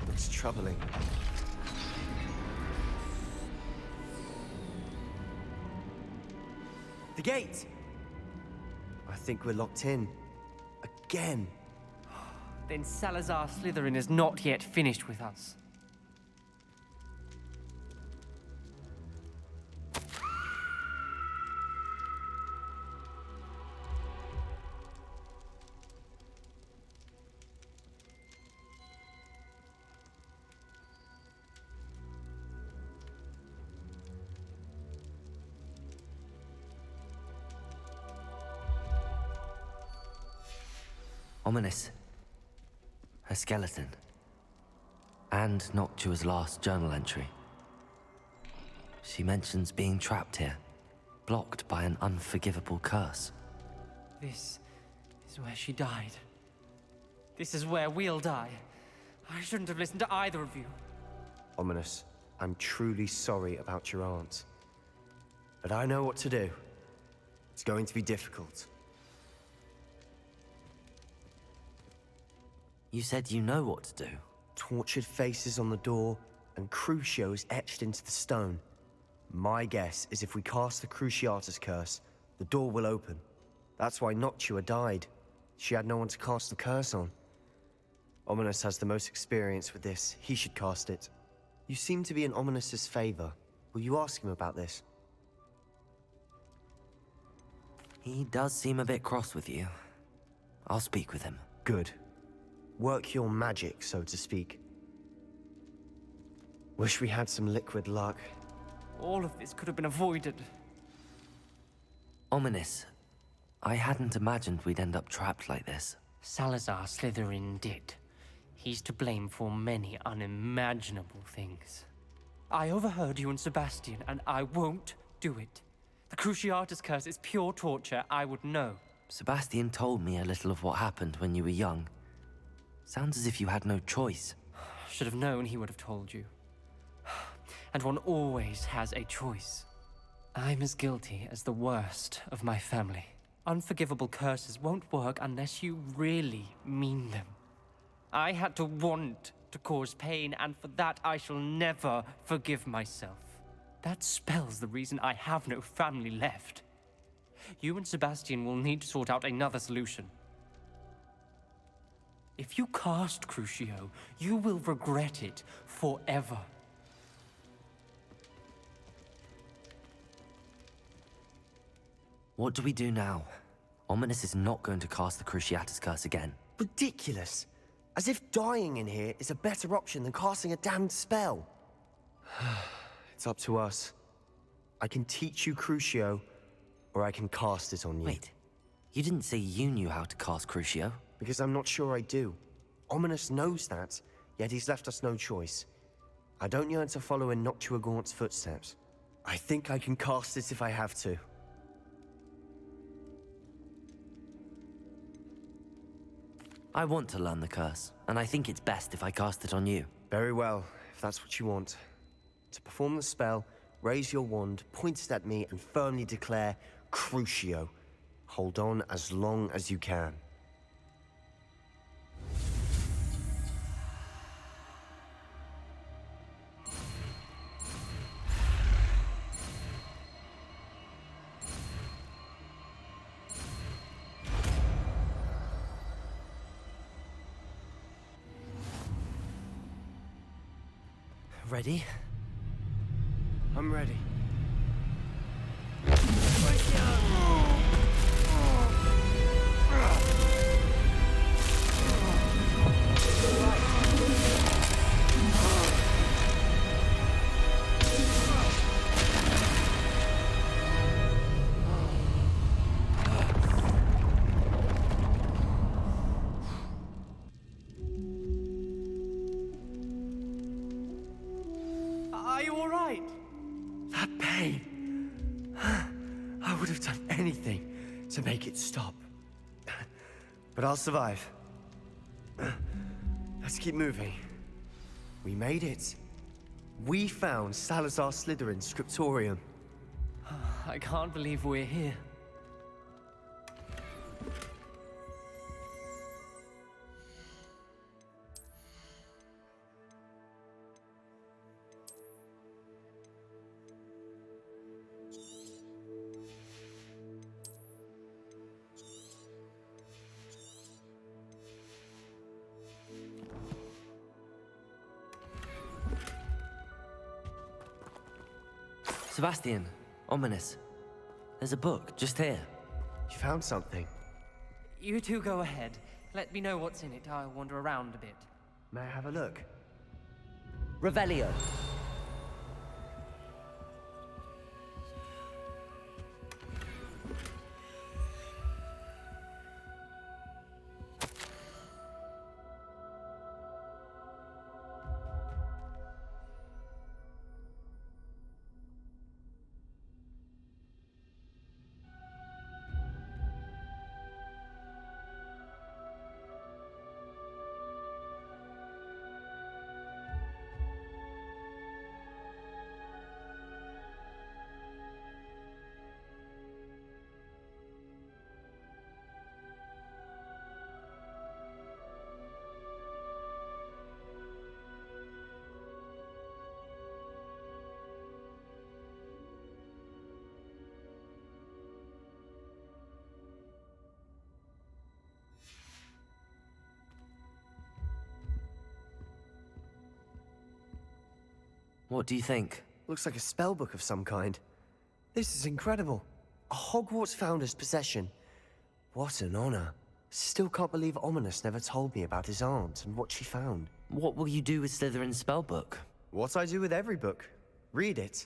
Looks troubling. The gate! I think we're locked in. Again. Then Salazar Slytherin is not yet finished with us. Ominous. Her skeleton. And Noctua's last journal entry. She mentions being trapped here, blocked by an unforgivable curse. This is where she died. This is where we'll die. I shouldn't have listened to either of you. Ominous, I'm truly sorry about your aunt. But I know what to do. It's going to be difficult. You said you know what to do. Tortured faces on the door, and Crucios etched into the stone. My guess is if we cast the Cruciatus curse, the door will open. That's why Noctua died. She had no one to cast the curse on. Ominous has the most experience with this. He should cast it. You seem to be in Ominous's favor. Will you ask him about this? He does seem a bit cross with you. I'll speak with him. Good. Work your magic, so to speak. Wish we had some liquid luck. All of this could have been avoided. Ominous. I hadn't imagined we'd end up trapped like this. Salazar Slytherin did. He's to blame for many unimaginable things. I overheard you and Sebastian, and I won't do it. The Cruciatus curse is pure torture, I would know. Sebastian told me a little of what happened when you were young. Sounds as if you had no choice. Should have known he would have told you. And one always has a choice. I'm as guilty as the worst of my family. Unforgivable curses won't work unless you really mean them. I had to want to cause pain, and for that I shall never forgive myself. That spell's the reason I have no family left. You and Sebastian will need to sort out another solution. If you cast Crucio, you will regret it forever. What do we do now? Ominous is not going to cast the Cruciatus curse again. Ridiculous! As if dying in here is a better option than casting a damned spell. It's up to us. I can teach you Crucio, or I can cast it on you. Wait, you didn't say you knew how to cast Crucio? Because I'm not sure I do. Ominous knows that, yet he's left us no choice. I don't yearn to follow in Noctuagaunt's footsteps. I think I can cast it if I have to. I want to learn the curse, and I think it's best if I cast it on you. Very well, if that's what you want. To perform the spell, raise your wand, point it at me, and firmly declare, Crucio. Hold on as long as you can. Ready? I'm ready. Are you all right? That pain. I would have done anything to make it stop. But I'll survive. Let's keep moving. We made it. We found Salazar Slytherin's scriptorium. I can't believe we're here. Sebastian, Ominous. There's a book just here. You found something? You two go ahead. Let me know what's in it. I'll wander around a bit. May I have a look? Revelio. What do you think? Looks like a spellbook of some kind. This is incredible. A Hogwarts founder's possession. What an honor. Still can't believe Ominous never told me about his aunt and what she found. What will you do with Slytherin's spellbook? What I do with every book. Read it.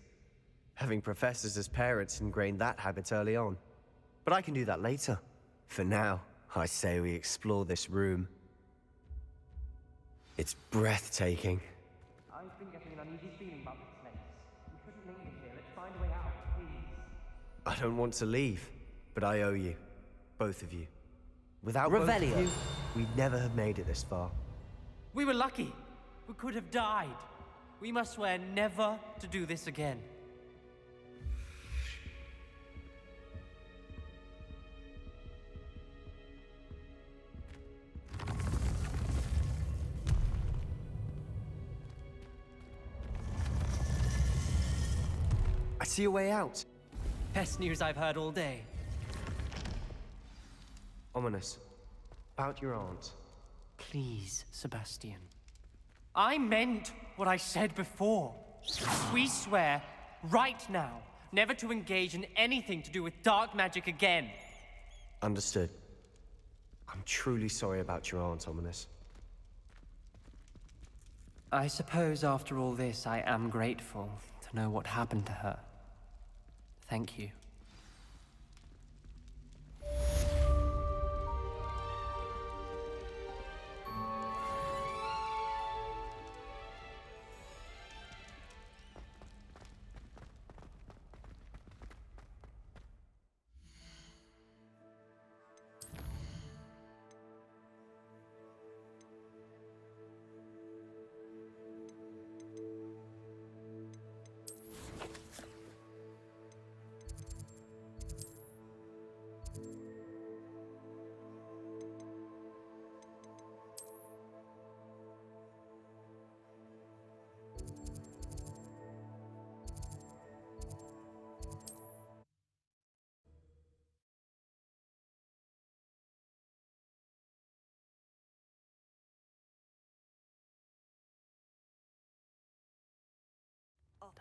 Having professors as parents ingrained that habit early on. But I can do that later. For now, I say we explore this room. It's breathtaking. I've been getting an uneasy feeling about this place. We shouldn't linger here. Let's find a way out, please. I don't want to leave, but I owe you. Both of you. Without both of Revelio. you, we'd never have made it this far. We were lucky. We could have died. We must swear never to do this again. I see a way out. Best news I've heard all day. Ominous. About your aunt. Please, Sebastian. I meant what I said before. We swear, right now, never to engage in anything to do with dark magic again. Understood. I'm truly sorry about your aunt, Ominous. I suppose after all this, I am grateful to know what happened to her. Thank you.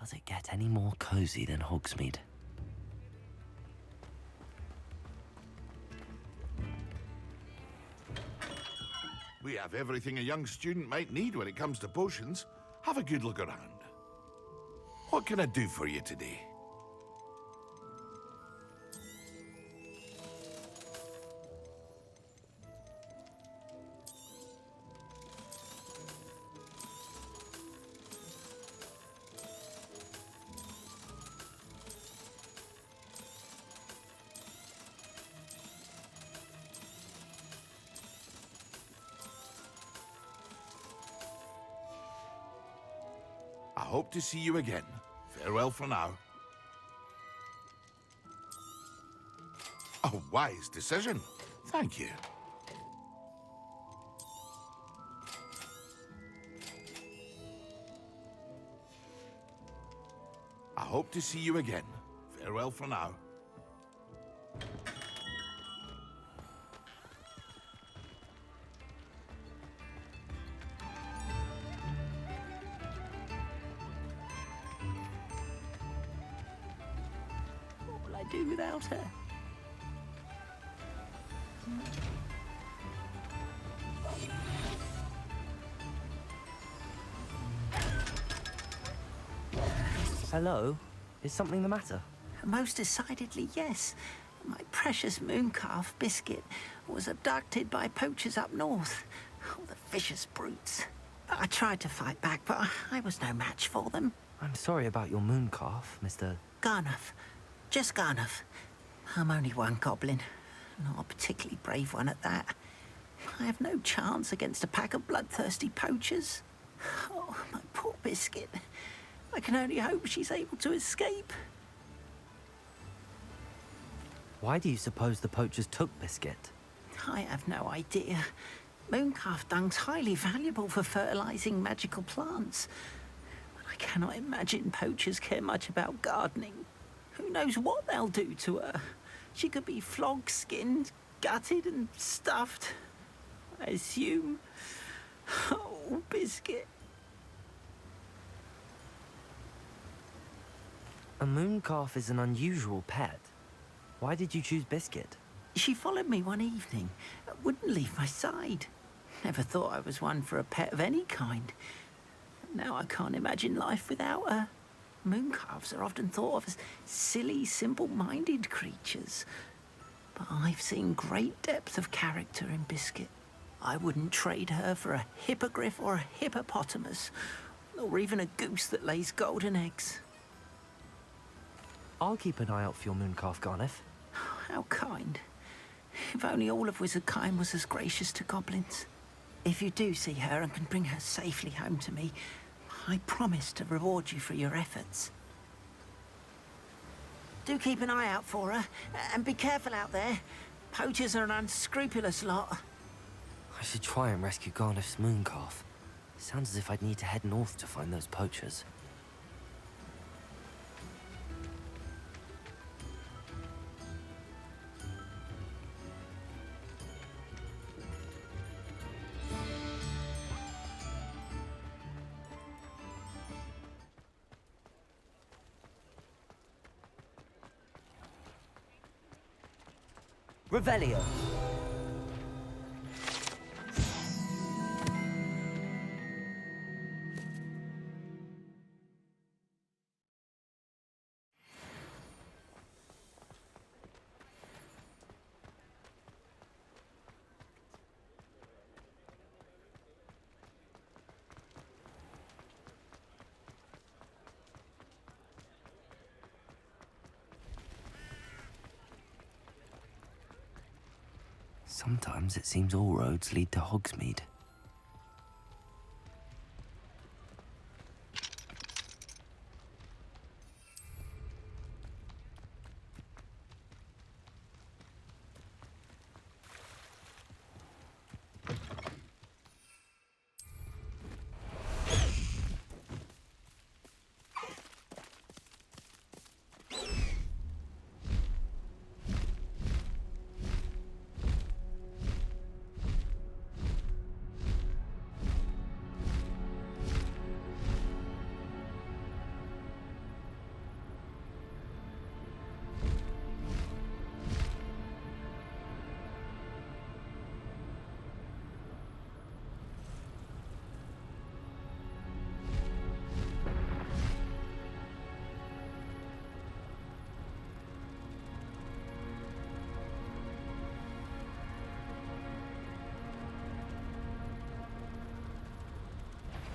Does it get any more cozy than Hogsmeade? We have everything a young student might need when it comes to potions. Have a good look around. What can I do for you today? I hope to see you again. Farewell for now. A wise decision. Thank you. I hope to see you again. Farewell for now. What will I do without her? Hello? Is something the matter? Most decidedly, yes. My precious mooncalf biscuit was abducted by poachers up north. Oh, the vicious brutes. I tried to fight back, but I was no match for them. I'm sorry about your mooncalf, Mr. Garnuff. Just Garnuff. I'm only one goblin. Not a particularly brave one at that. I have no chance against a pack of bloodthirsty poachers. Oh, my poor biscuit. I can only hope she's able to escape. Why do you suppose the poachers took Biscuit? I have no idea. Mooncalf dung's highly valuable for fertilizing magical plants. But I cannot imagine poachers care much about gardening. Who knows what they'll do to her? She could be flogged, skinned, gutted and stuffed. I assume. Oh, Biscuit. A mooncalf is an unusual pet. Why did you choose Biscuit? She followed me one evening, wouldn't leave my side. Never thought I was one for a pet of any kind. Now I can't imagine life without her. Mooncalves are often thought of as silly, simple-minded creatures. But I've seen great depth of character in Biscuit. I wouldn't trade her for a hippogriff or a hippopotamus, or even a goose that lays golden eggs. I'll keep an eye out for your mooncalf, Garneth. How kind. If only all of Wizardkind was as gracious to goblins. If you do see her and can bring her safely home to me, I promise to reward you for your efforts. Do keep an eye out for her, and be careful out there. Poachers are an unscrupulous lot. I should try and rescue Garneth's mooncalf. Sounds as if I'd need to head north to find those poachers. Revelio. Sometimes it seems all roads lead to Hogsmeade.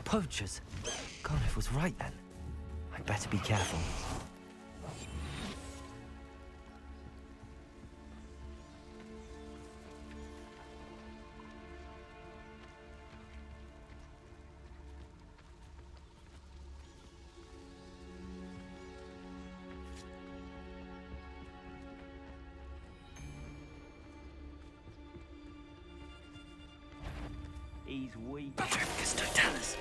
Poachers? Garneth was right then. I'd better be careful. He's weak. Patricus Totalis.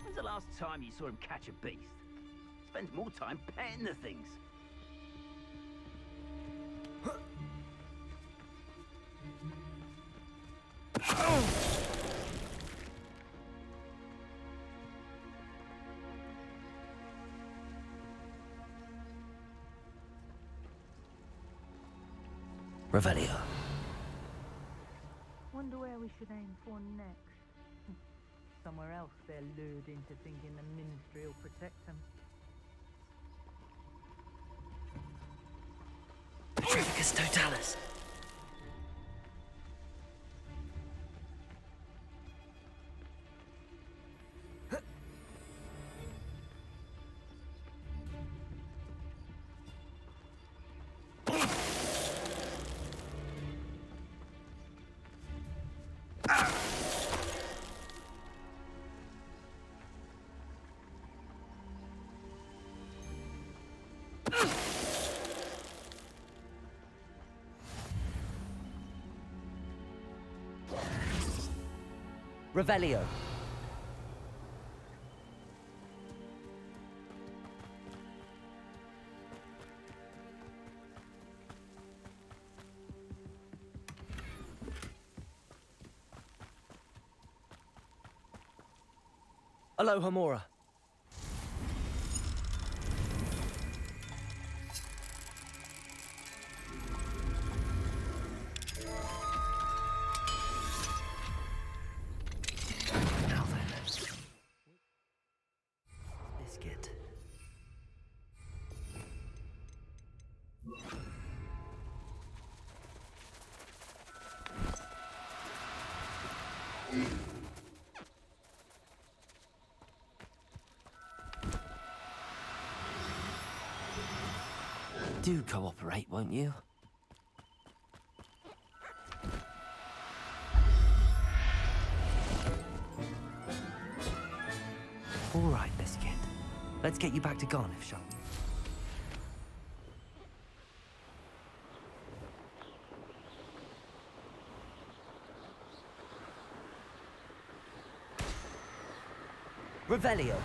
When's the last time you saw him catch a beast? Spends more time petting the things. Revelio. Wonder where we should aim for next. Somewhere else they're lured into thinking the Ministry will protect them. Patricus Totalis. Revelio. Aloha Mora. Biscuit. Do cooperate, won't you? All right, Biscuit. Let's get you back to Garniff, shall we? Revelio.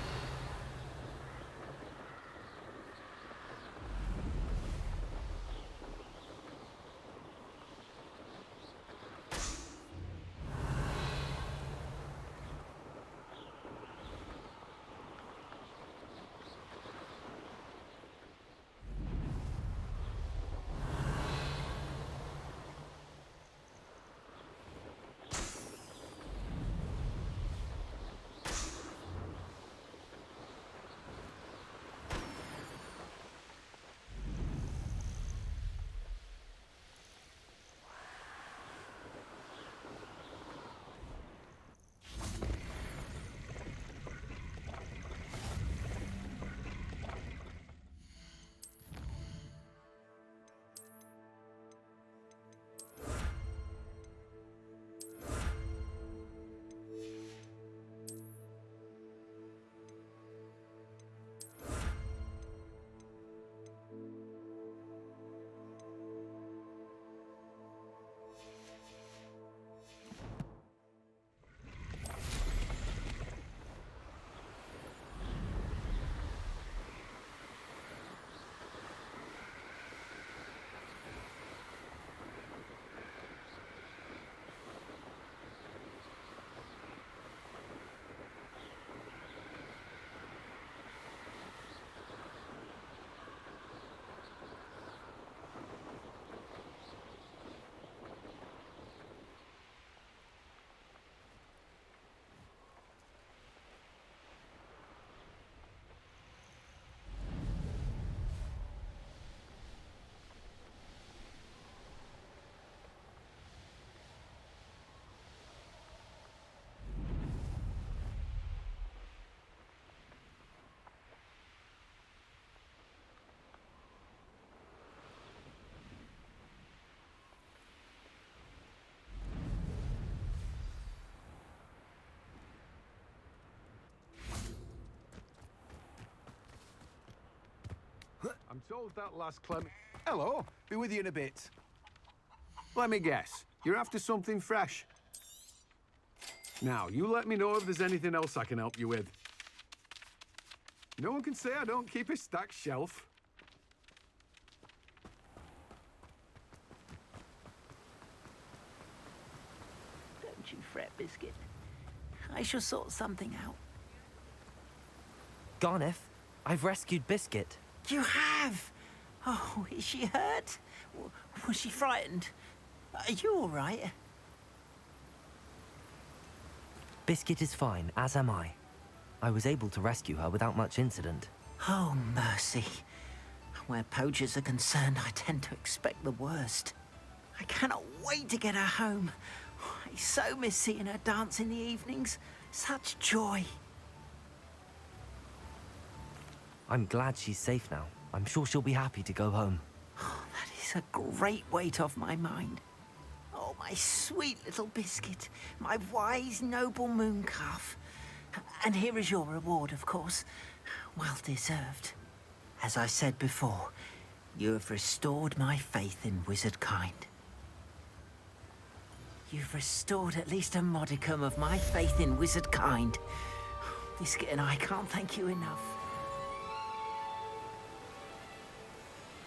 I'm told that last Clement... Hello, be with you in a bit. Let me guess, you're after something fresh. Now, you let me know if there's anything else I can help you with. No one can say I don't keep a stacked shelf. Don't you fret, Biscuit. I shall sort something out. Garniff, I've rescued Biscuit. You have? Oh, is she hurt? Was she frightened? Are you all right? Biscuit is fine, as am I. I was able to rescue her without much incident. Oh, mercy. Where poachers are concerned, I tend to expect the worst. I cannot wait to get her home. I so miss seeing her dance in the evenings. Such joy. I'm glad she's safe now. I'm sure she'll be happy to go home. Oh, that is a great weight off my mind. Oh, my sweet little Biscuit. My wise, noble mooncalf. And here is your reward, of course. Well deserved. As I said before, you have restored my faith in wizard kind. You've restored at least a modicum of my faith in wizard kind. Biscuit and I can't thank you enough.